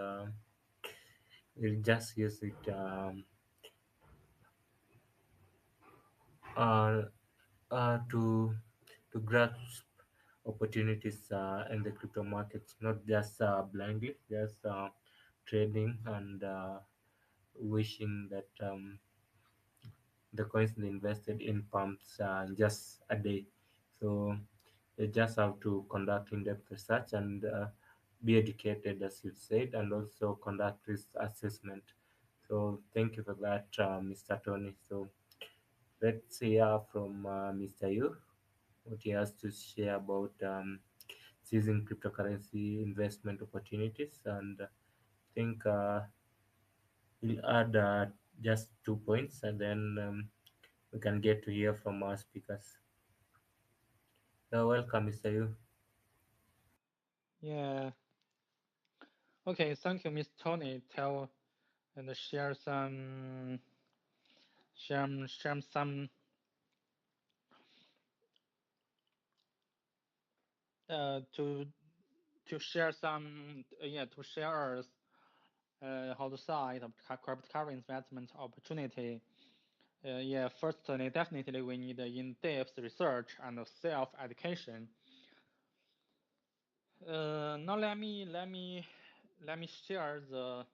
we'll just use it uh, to grasp opportunities in the crypto markets, not just blindly, just trading and wishing that the coins they invested in pumps just a day. So you just have to conduct in-depth research and be educated, as you said, and also conduct risk assessment. So thank you for that, Mr. Tony. So let's hear from Mr. Yu, what he has to share about seizing cryptocurrency investment opportunities. And I think we'll add just 2 points, and then we can get to hear from our speakers. So welcome, Mr. Yu. Yeah. Okay. Thank you, Miss Tony. Tell and share some to share some to share us how to size of cryptocurrency investment opportunity Yeah, firstly, definitely we need in-depth research and self-education. Now let me share the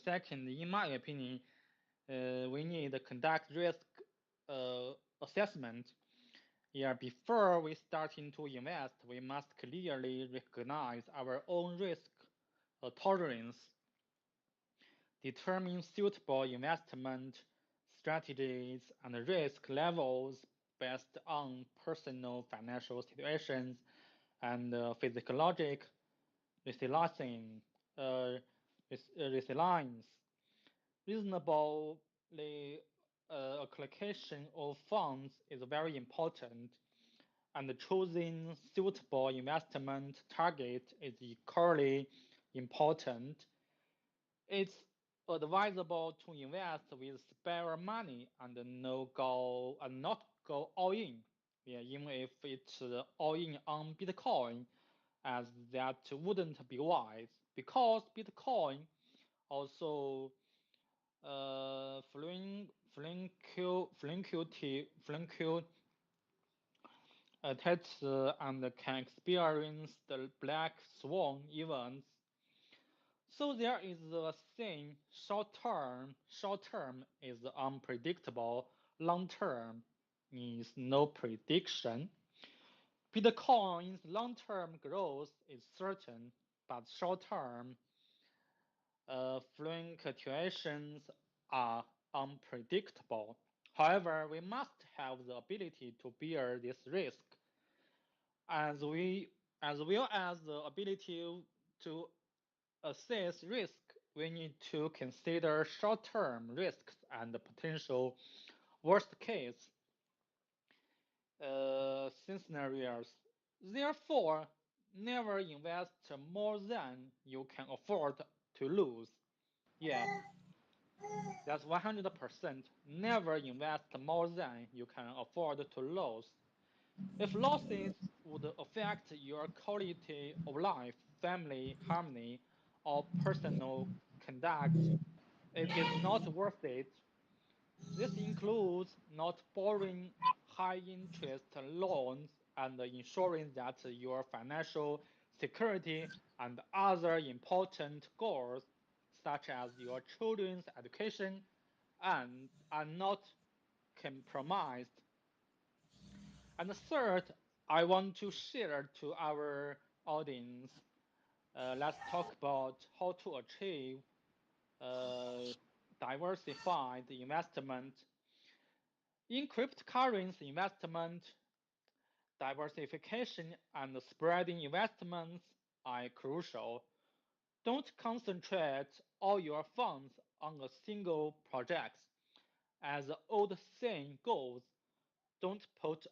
second. In my opinion, we need to conduct risk assessment. Yeah, before we starting to invest, we must clearly recognize our own risk tolerance, determine suitable investment strategies and risk levels based on personal financial situations and physiologic resilience. Uh, resilience. Reasonably allocation of funds is very important, and choosing suitable investment target is equally important. It's advisable to invest with spare money and not go all in. Yeah, even if it's all in on Bitcoin, as that wouldn't be wise because Bitcoin also fluctuates attacks and can experience the black swan events. So there is a saying: short term is unpredictable, long term is no prediction. Bitcoin's long-term growth is certain, but short-term fluctuations are unpredictable. However, we must have the ability to bear this risk, as we as well as the ability to assess risk. We need to consider short-term risks and the potential worst-case scenarios. Therefore, never invest more than you can afford to lose. Yeah, that's 100%. Never invest more than you can afford to lose. If losses would affect your quality of life, family harmony, or personal conduct, it is not worth it. This includes not borrowing high-interest loans and ensuring that your financial security and other important goals, such as your children's education, are not compromised. And third, I want to share to our audience, let's talk about how to achieve uh, diversified investment. In cryptocurrency investment, diversification and spreading investments are crucial. Don't concentrate all your funds on a single project. As the old saying goes, don't put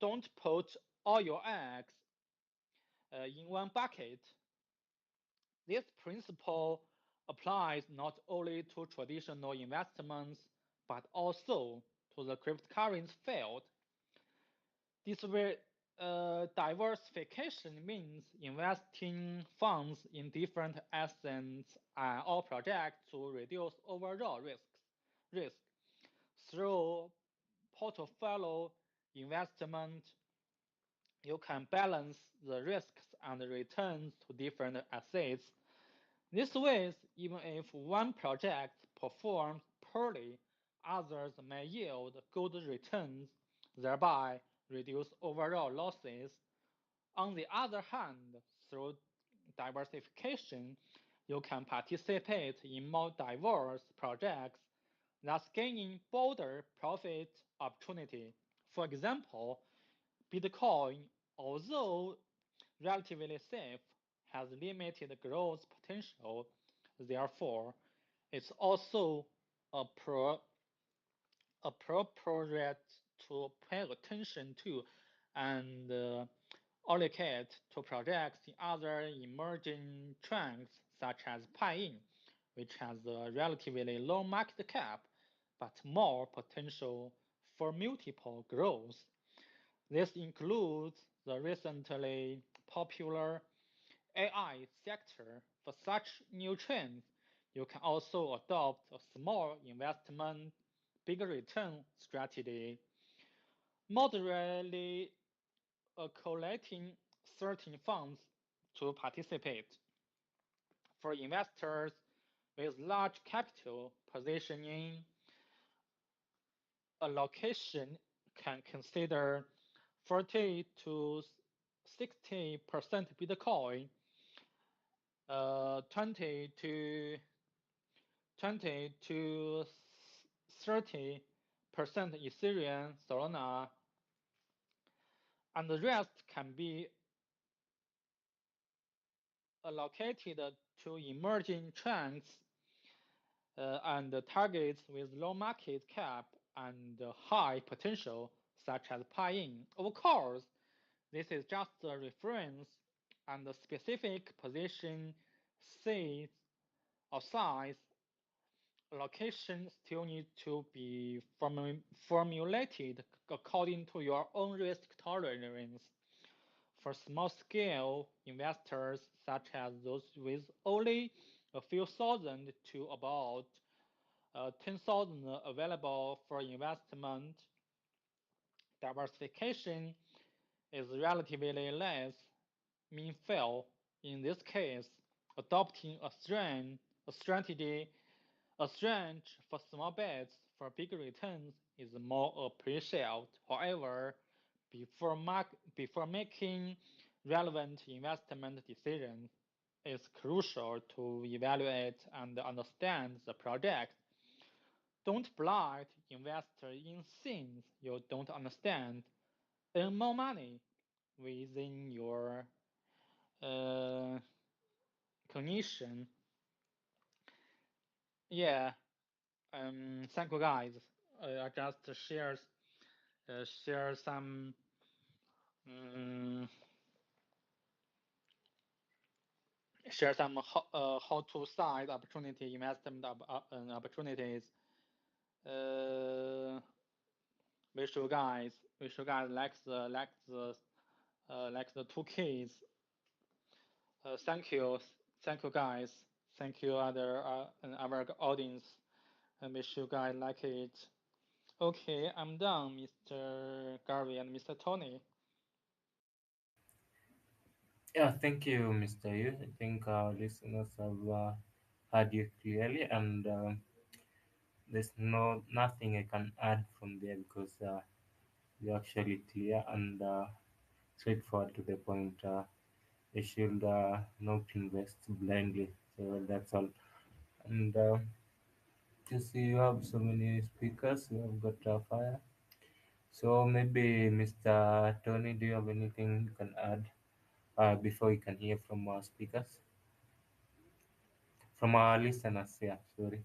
don't put all your eggs in one bucket. This principle applies not only to traditional investments but also to the cryptocurrency field. Diversification means investing funds in different assets or projects to reduce overall risk. Through portfolio investment, you can balance the risks and returns to different assets. This way, even if one project performs poorly, others may yield good returns, thereby reduce overall losses. On the other hand, through diversification, you can participate in more diverse projects, thus gaining broader profit opportunity. For example, Bitcoin, although relatively safe, has limited growth potential. Therefore, it's also appro appropriate to pay attention to and allocate to projects in other emerging trends such as Piin, which has a relatively low market cap but more potential for multiple growth. This includes the recently popular AI sector. For such new trends, You can also adopt a small investment, big return strategy, moderately collecting certain funds to participate. For investors with large capital positioning, allocation can consider 40 to 60% Bitcoin, 20 to 30% Ethereum, Solana, and the rest can be allocated to emerging trends and targets with low market cap and high potential, such as Piin. Of course, this is just a reference, and the specific position, seed, or size allocation still need to be formulated according to your own risk tolerance. For small-scale investors, such as those with only a few thousand to about 10,000 available for investment, diversification is relatively less meaningful. In this case, adopting a strategy, a strange for small bets for big returns is more appreciated. However, before making relevant investment decisions, it's crucial to evaluate and understand the project. Don't blind invest in things you don't understand. Earn more money within your uh, cognition. Yeah. Thank you guys. I just share some um, how to size opportunity investment opportunities. Uh, wish you guys like the two kids. Thank you guys. Thank you other and our audience. And wish you guys like it. Okay, I'm done, Mr. Garvey and Mr. Tony. Yeah, thank you, Mr. Yu. I think our listeners have heard you clearly, and there's nothing I can add from there because you're actually clear and straightforward to the point. They should not invest blindly. So that's all. And you see, you have so many speakers. You have got fire. So maybe Mr. Tony, do you have anything you can add before you can hear from our speakers, from our listeners? Yeah, sorry.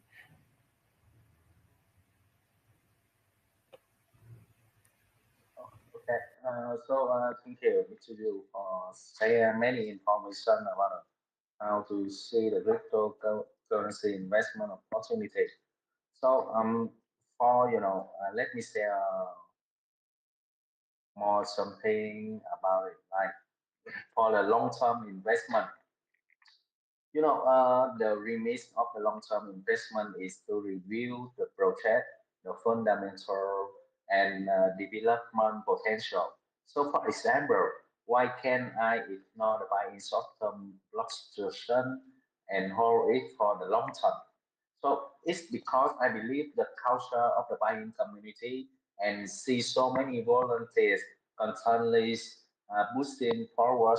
Okay, thank you, Mr. Yu, for sharing many information about how to see the cryptocurrency investment opportunity. So, for let me share more something about it. Like for the long-term investment, the remit of the long-term investment is to review the project, the fundamental, and development potential. So, for example, why can I ignore the buying short-term fluctuation and hold it for the long term? So it's because I believe the culture of the buying community and see so many volunteers constantly boosting forward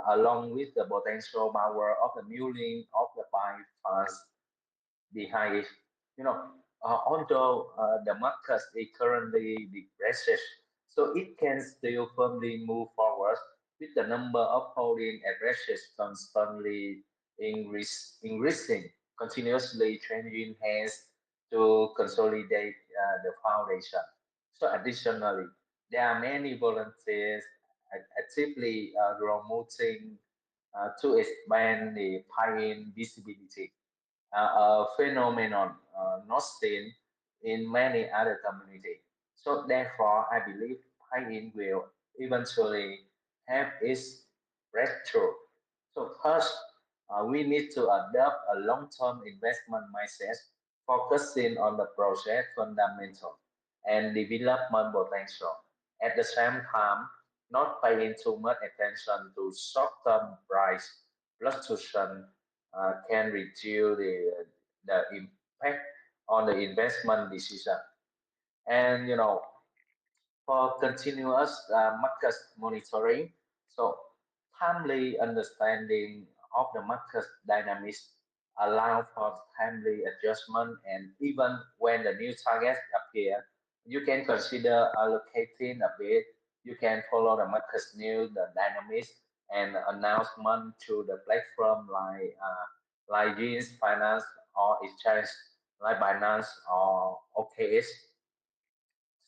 along with the potential power of the million of the buying funds behind it. Although the market is currently depressed, so it can still firmly move forward with the number of holding averages constantly increasing, continuously changing hands to consolidate the foundation. So additionally, there are many volunteers actively promoting to expand the pioneering visibility, a phenomenon not seen in many other communities. So therefore, I believe Pine will eventually have its breakthrough. So first, we need to adopt a long-term investment mindset, focusing on the project fundamental and development potential. At the same time, not paying too much attention to short-term price fluctuation can reduce the impact on the investment decision. And for continuous market monitoring. So, timely understanding of the market dynamics allow for timely adjustment, and even when the new targets appear, you can consider allocating a bit. You can follow the market's new the dynamics and announcement through the platform like Jeans Finance or Exchange like Binance or OKX.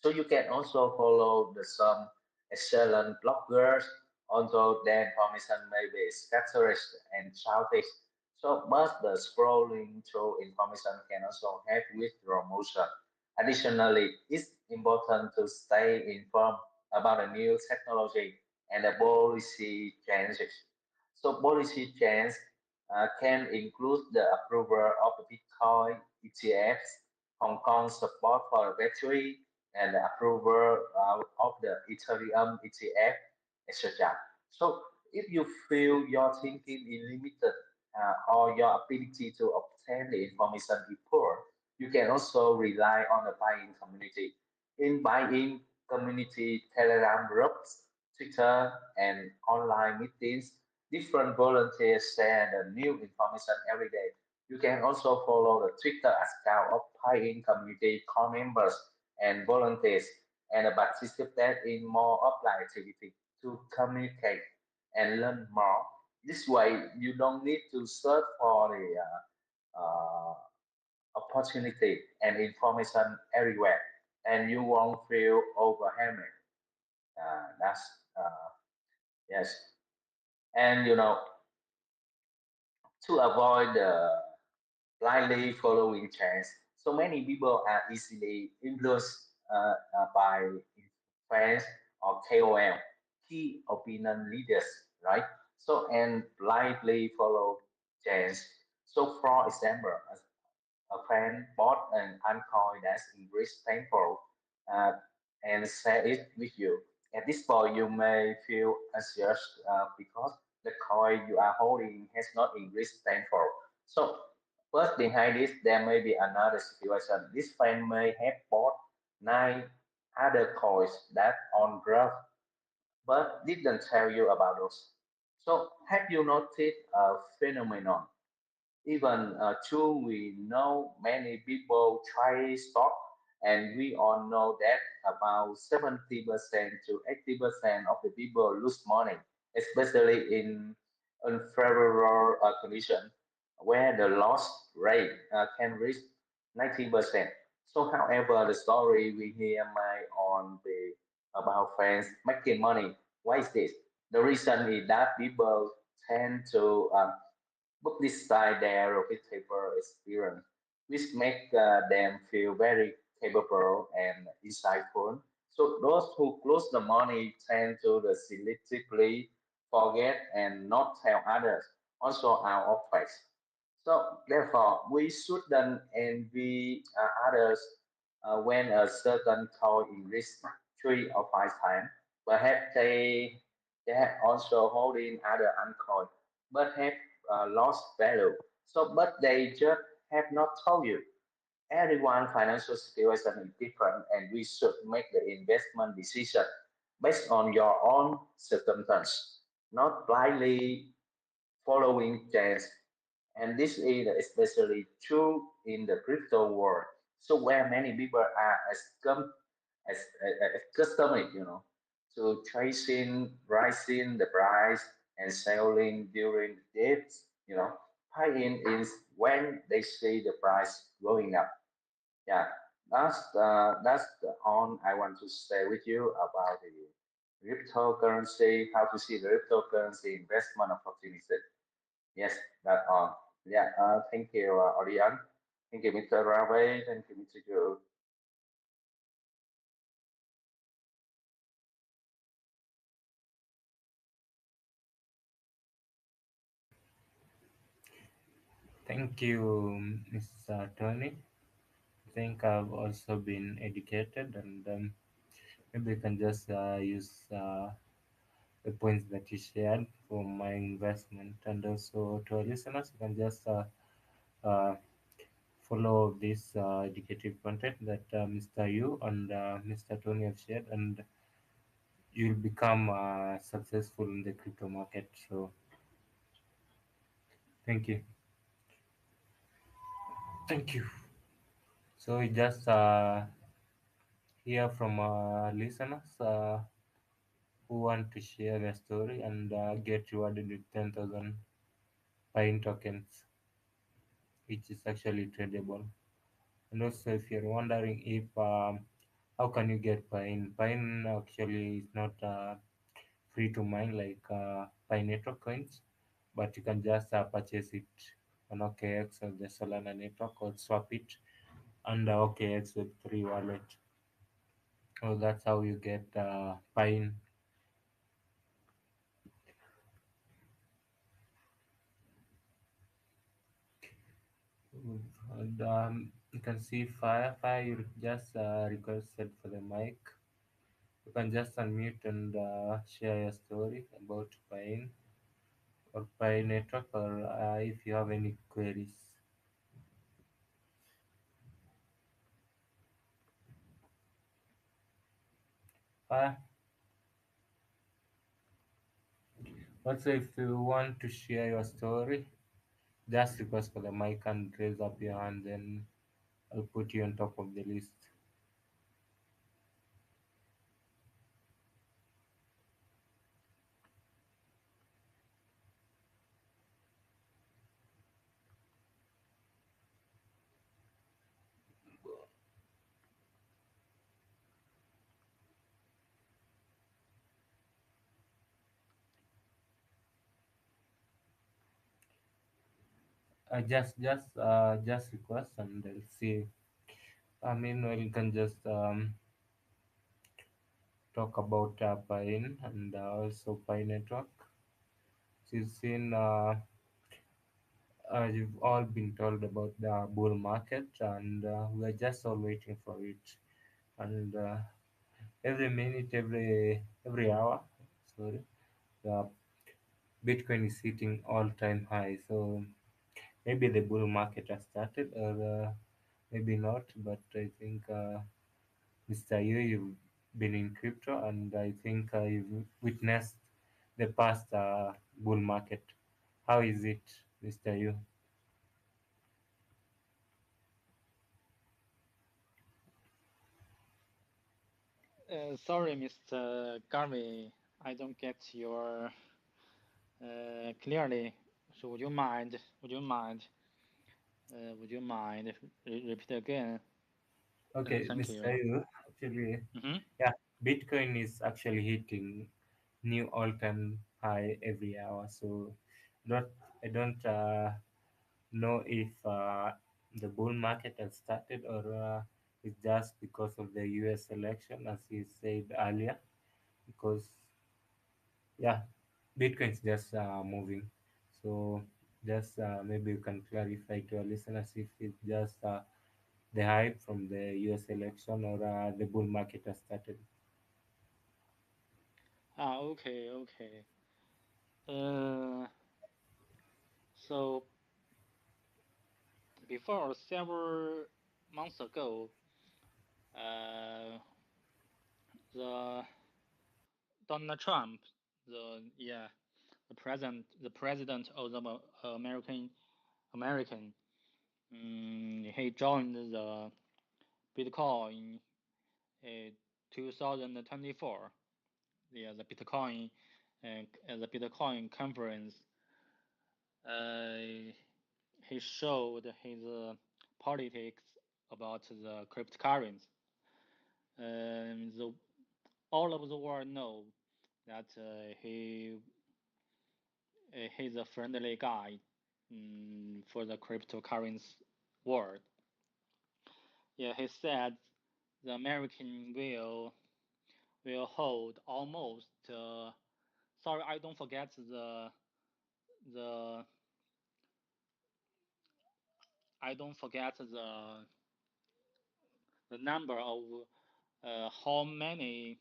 So you can also follow some excellent bloggers, although their information may be scattered and chaotic. So, but the scrolling through information can also help with promotion. Additionally, it's important to stay informed about the new technology and the policy changes. So, policy change can include the approval of the Bitcoin ETFs, Hong Kong support for the battery, and the approval of the Ethereum ETF, etc. So if you feel your thinking is limited or your ability to obtain the information is poor, you can also rely on the buying community. In buying community, Telegram groups, Twitter, and online meetings, different volunteers share the new information every day. You can also follow the Twitter account of buying community core members and volunteers and participate in more offline activity to communicate and learn more. This way, you don't need to search for the opportunity and information everywhere, and you won't feel overwhelmed. That's yes, and to avoid the blindly following trends. So many people are easily influenced by friends or KOL, key opinion leaders, right? So and blindly follow trends. So for example, a friend bought an altcoin that's increased tenfold uh, and share it with you. At this point, you may feel anxious because the coin you are holding has not increased tenfold. So, but behind this, there may be another situation. This friend may have bought nine other coins that on graph, but didn't tell you about those. So, have you noticed a phenomenon? Even though we know many people try stock, and we all know that about 70% to 80% of the people lose money, especially in unfavorable condition where the loss rate can reach 90%. So, however, the story we hear may on be about friends making money. Why is this? The reason is that people tend to publicize their profitable experience, which make them feel very capable and insightful. So those who close the money tend to selectively forget and not tell others, also out of place. So therefore, we shouldn't envy others when a certain coin increases 3 or 5 times. Perhaps they have also holding other uncoin, but have lost value. So, but they just have not told you. Everyone's financial situation is different, and we should make the investment decision based on your own circumstance, not blindly following trends. And this is especially true in the crypto world. So where many people are as accustomed, to tracing, rising the price and selling during the dips, buy-in is when they see the price going up. Yeah, that's the all I want to say with you about the cryptocurrency, how to see the cryptocurrency investment opportunity. Yes, that all. Yeah, thank you, Orion. Thank you, Mr. Ravi. Thank you, Mr. Joe. Thank you, Mr. Tony. I think I've also been educated, and maybe you can just use the points that you shared for my investment. And also to our listeners, you can just uh, follow this educative content that Mr. Yu and Mr. Tony have shared, and you'll become successful in the crypto market. So thank you. Thank you. So we just hear from listeners who want to share their story and get rewarded with 10,000 Pine tokens, which is actually tradable. And also, if you're wondering if how can you get Pine, Pine actually is not free to mine like Pine Network coins, but you can just purchase it on OKX or the Solana network or swap it under OKX Web3 wallet. So that's how you get Pine. And, you can see Fire. You just requested for the mic. You can just unmute and share your story about Pine or Pine Network, or if you have any queries. Fire. Also, if you want to share your story, just request for the mic and raise up your hand, then I'll put you on top of the list. Just request and I'll see. I mean, well, you can just talk about Pine and also Pine Network. You've seen, you've all been told about the bull market, and we're just all waiting for it. And every minute, every hour, sorry, the Bitcoin is hitting all-time high. So maybe the bull market has started, or maybe not. But I think Mr. Yu, you've been in crypto, and I think you've witnessed the past bull market. How is it, Mr. Yu? Sorry, Mr. Garvey, I don't get your clearly. So would you mind repeat again? Okay, Thank Mr. you. Yu, actually, Mm-hmm. yeah, Bitcoin is actually hitting new all-time high every hour. So, not I don't know if the bull market has started or it's just because of the U.S. election, as he said earlier. Because yeah, Bitcoin's just moving. So, just maybe you can clarify to our listeners if it's just the hype from the U.S. election or the bull market has started. Okay, okay. Uh, so before several months ago, uh, the Donald Trump, the president of the American, he joined the Bitcoin in 2024. Yeah, the Bitcoin conference. Uh, he showed his politics about the cryptocurrency. All of the world know that he's a friendly guy for the cryptocurrency world. Yeah, he said the American will hold almost. Sorry, I don't forget the I don't forget the number of how many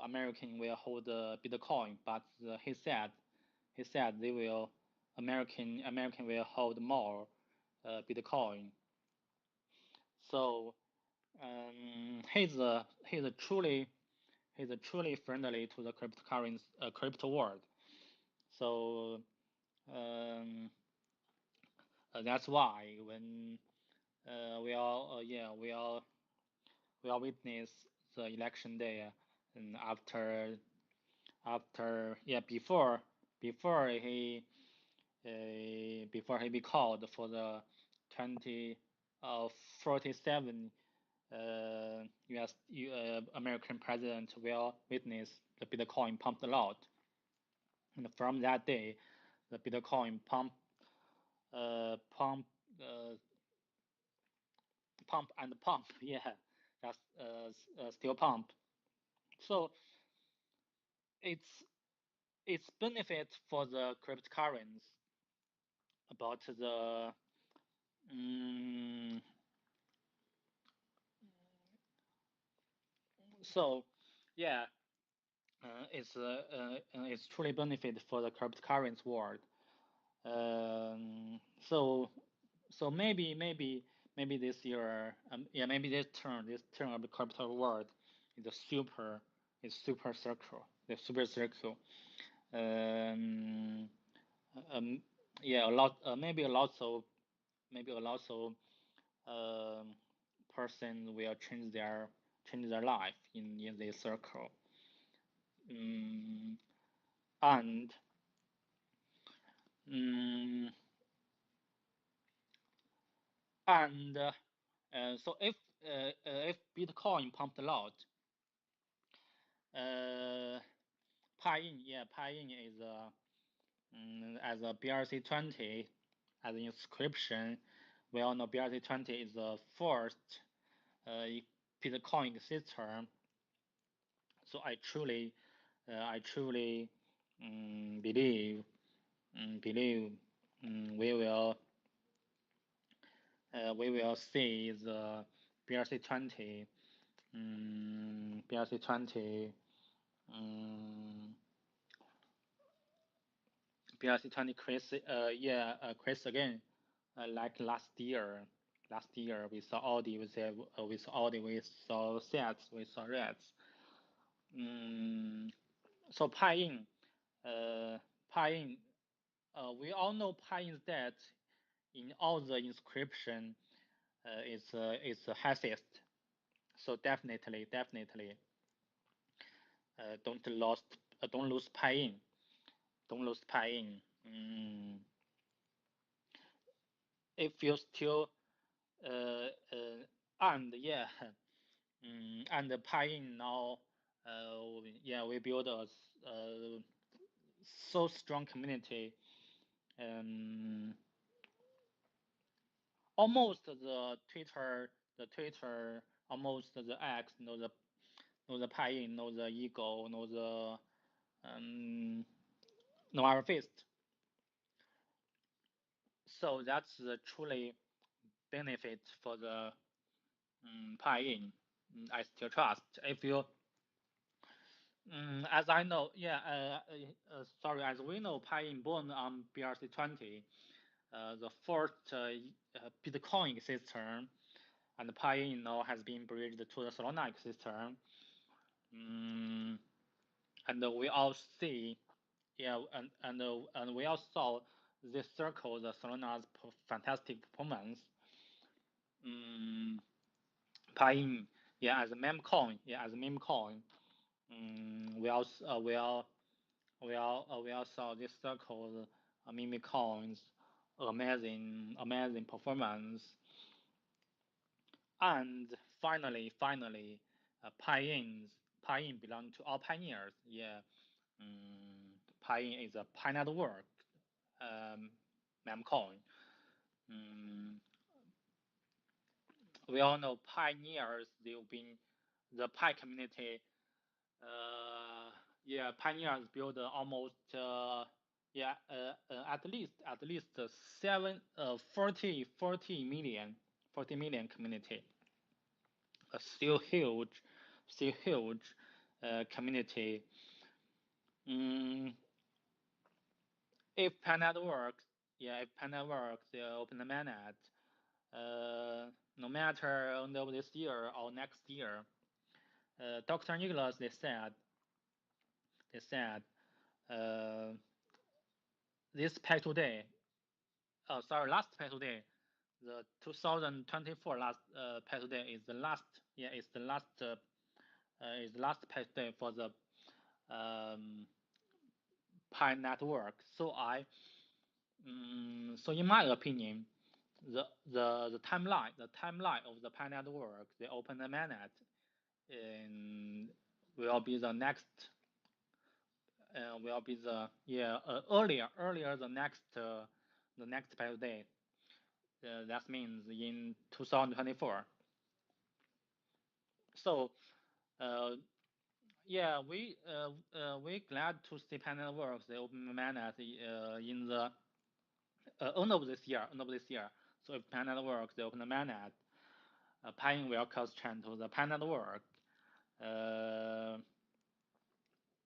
American will hold Bitcoin, but he said they will American will hold more Bitcoin. So he's truly friendly to the cryptocurrency crypto world. So that's why when we all witness the election day, and after before he be called for the 47 US American president will witness the Bitcoin pumped a lot, and from that day the Bitcoin uh, pump uh, pump and pump. Yeah, that's still pump. So it's benefit for the cryptocurrencies about the so yeah, it's truly benefit for the cryptocurrency world. So maybe this year, maybe this turn of the crypto world is a super circle, the super circle. Um, um, yeah, a lot, maybe a lot of um, person will change their life in this circle. Um, and um, and so if Bitcoin pumped a lot, Piin is as a BRC20 as an inscription. We all know BRC20 is the first Bitcoin system. So I truly believe we will see the BRC20 BRC20 um, BRC20 Chris again, like last year. Last year we saw Audi, we saw sets, we saw reds. So Piin, uh, Piin, we all know Piin's debt in all the inscription is the heaviest. So definitely don't lose Piin, don't lose Piin. If you still and yeah, and the Piin now, we build a so strong community. Um, almost the Twitter, almost the X, know the Piin, know the ego, know the know our fist. So that's the truly benefit for the Piin. I still trust. If you as I know, sorry, as we know, Piin born on BRC20, the first Bitcoin system, and Piin now has been bridged to the Solana system. And we all see, and we all saw this circle, the Solana's fantastic performance. Piin, as a meme coin, we also we all saw this circle, meme coins, amazing performance. And finally, Piin belong to all pioneers. Yeah, Piin is a Pi network meme coin. We all know pioneers. They've been the Pi community. Pioneers build almost Yeah, at least 40 million, 40 million community, still huge, community. Mm, if Pi Network, yeah, if Pi Network they open the mainnet, no matter end of this year or next year, Dr. Nicholas they said, uh, this Pi today, oh sorry, last Pi today, the 2024 last Pi today is the last, yeah, it's the last is the last Pi today for the um, Pi network. So so in my opinion, the timeline of the Pi network, the open the mainnet, will be the next, will be the, yeah, earlier the next Pi day. That means in 2024. So yeah, we glad to see Pi networks the open mainnet in the end of this year. So if Pi network they open the mainnet, Pi will cross chain to the Pi network.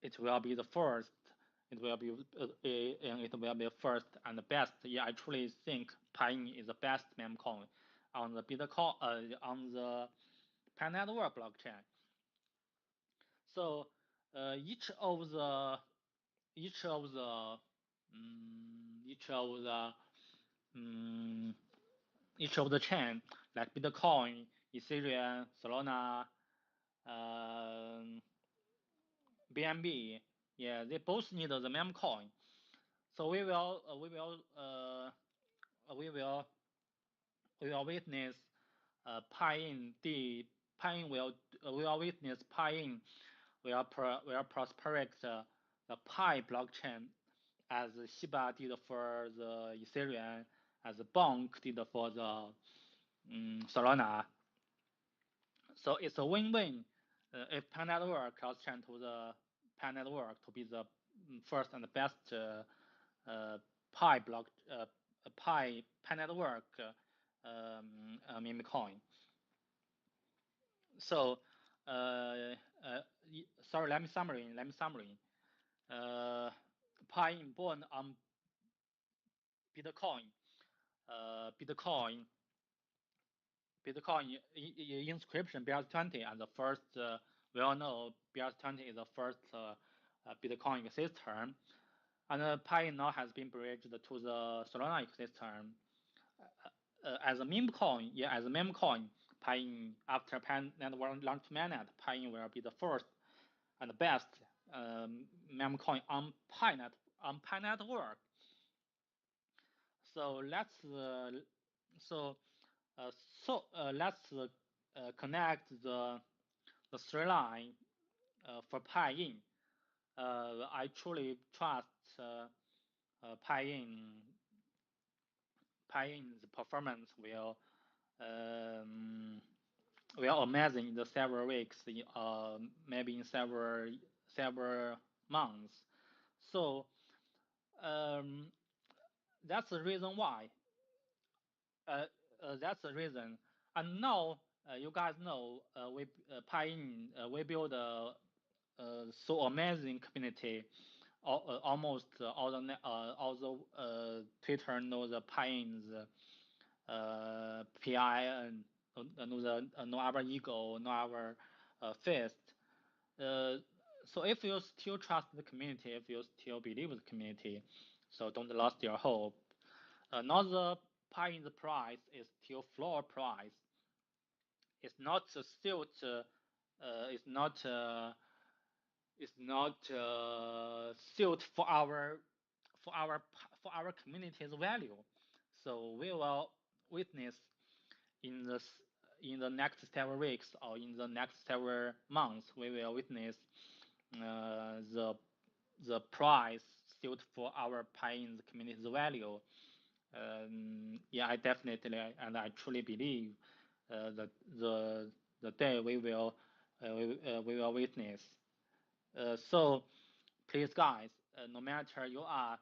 It will be the first. It will be first and the best. Yeah, I truly think Pi is the best meme coin on the Bitcoin on the Pi network blockchain. So each of the each of the each of the um, each of the chain like Bitcoin, Ethereum, Solana, um, BNB, yeah, they both need the meme coin. So we will witness Piin will witness Piin will prosper the Pi blockchain as Shiba did for the Ethereum, as Bonk did for the Solana. So it's a win-win. If Pi network cross-chain to the Pi network to be the first and the best Pi block Pi network meme coin. So sorry, let me summary. Pi born on Bitcoin. Bitcoin inscription BRC20 and the first, we all know BRC20 is the first Bitcoin ecosystem, and Pi now has been bridged to the Solana ecosystem. As a meme coin, yeah, as a meme coin, Pi after Pi network launch mainnet, Pi will be the first and the best meme coin on Pi network. So let's so let's connect the three line for Piin. I truly trust Piin. Piin's performance um, will amazing in the several weeks, maybe in several months. So that's the reason why. That's the reason. And now you guys know we Piin we build a so amazing community. Almost all the Twitter knows the Pine's PI and know the know our ego, know our fist. Uh, so if you still trust the community, if you still believe the community, so don't lose your hope. Another pie in the price is still floor price. It's not still it's not suit for our community's value. So we will witness in this in the next several weeks or in the next several months. We will witness the price suit for our Pine's community's value. Yeah, I definitely and I truly believe that the day we will witness. So please, guys, no matter you are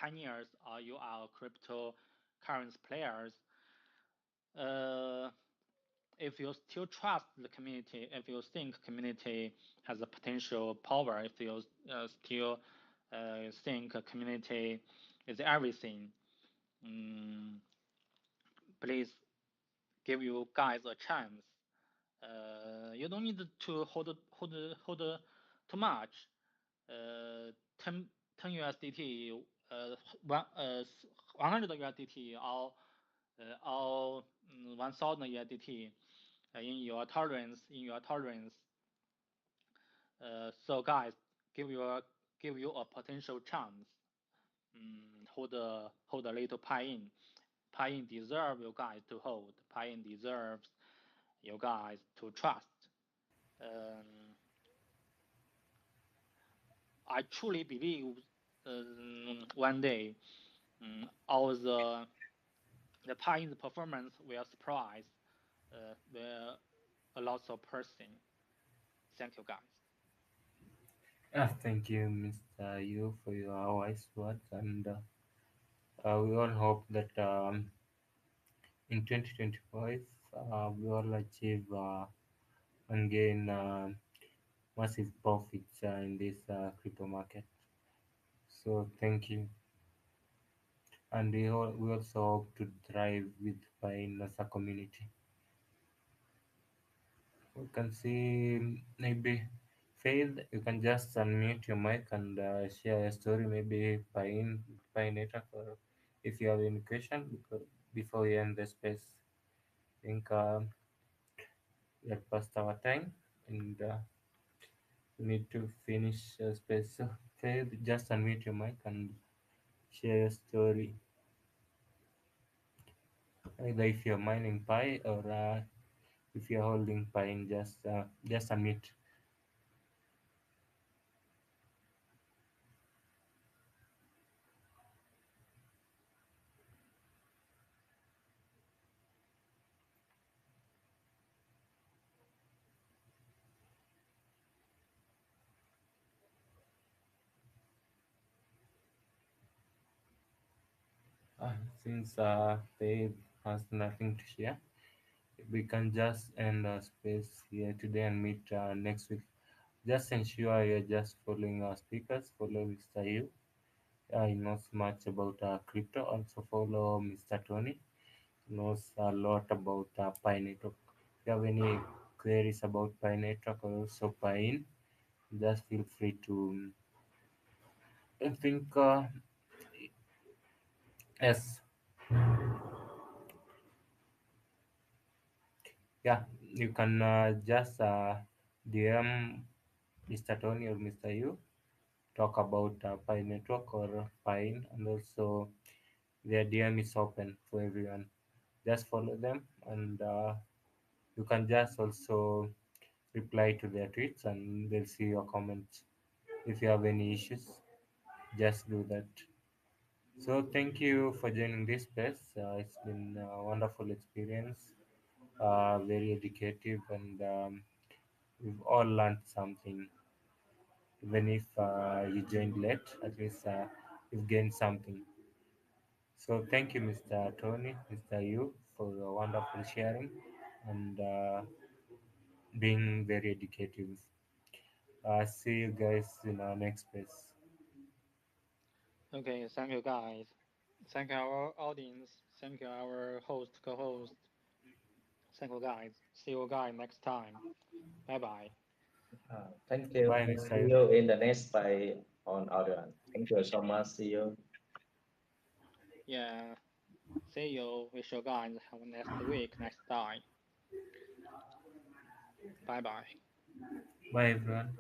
pioneers or you are cryptocurrency players, uh, if you still trust the community, if you think community has a potential power, if you still think a community is everything, please give you guys a chance. You don't need to hold too much. 10 USDT, 100 USDT or 1000 USDT in your tolerance. So guys, give you a potential chance. Hold a little Piin. Piin deserve you guys to hold. Piin deserves you guys to trust. I truly believe one day all the Pine's performance will surprise the a lot of person. Thank you guys. Thank you, Mr. Yu, for your wise words, and we all hope that in 2025 we all achieve and gain massive profits in this crypto market. So thank you, and we also hope to thrive with Pine as a community. We can see maybe Faith, you can just unmute your mic and share a story, maybe Pine Network, or if you have any question before we end the space. I think we are past our time and we need to finish space. So, Faith, just unmute your mic and share a story. Either if you're mining Pi or if you're holding Pine, just unmute. Since Faith has nothing to share, we can just end our space here today and meet next week. Just ensure you're just following our speakers. Follow Mr. Yu. He knows much about crypto. Also follow Mr. Tony. He knows a lot about Pi Network. If you have any queries about Pi Network or also Pine, just feel free to. I think yes, yeah, you can just DM Mr. Tony or Mr. Yu, talk about Pi Network or Pine, and also their DM is open for everyone. Just follow them, and you can just also reply to their tweets, and they'll see your comments. If you have any issues, just do that. So thank you for joining this space. It's been a wonderful experience, very educative, and we've all learned something. Even if you joined late, at least you've gained something. So thank you, Mr. Tony, Mr. Yu, for your wonderful sharing and being very educative. See you guys in our next space. Okay, thank you guys. Thank you our audience. Thank you our host, co-host. Thank you guys. See you guys next time. Bye bye. Thank you. Bye, And Mr. see Yu. you in the next by on audio. Thank you so much. See you. Yeah. See you. Wish you guys have a next week, next time. Bye bye. Bye, everyone.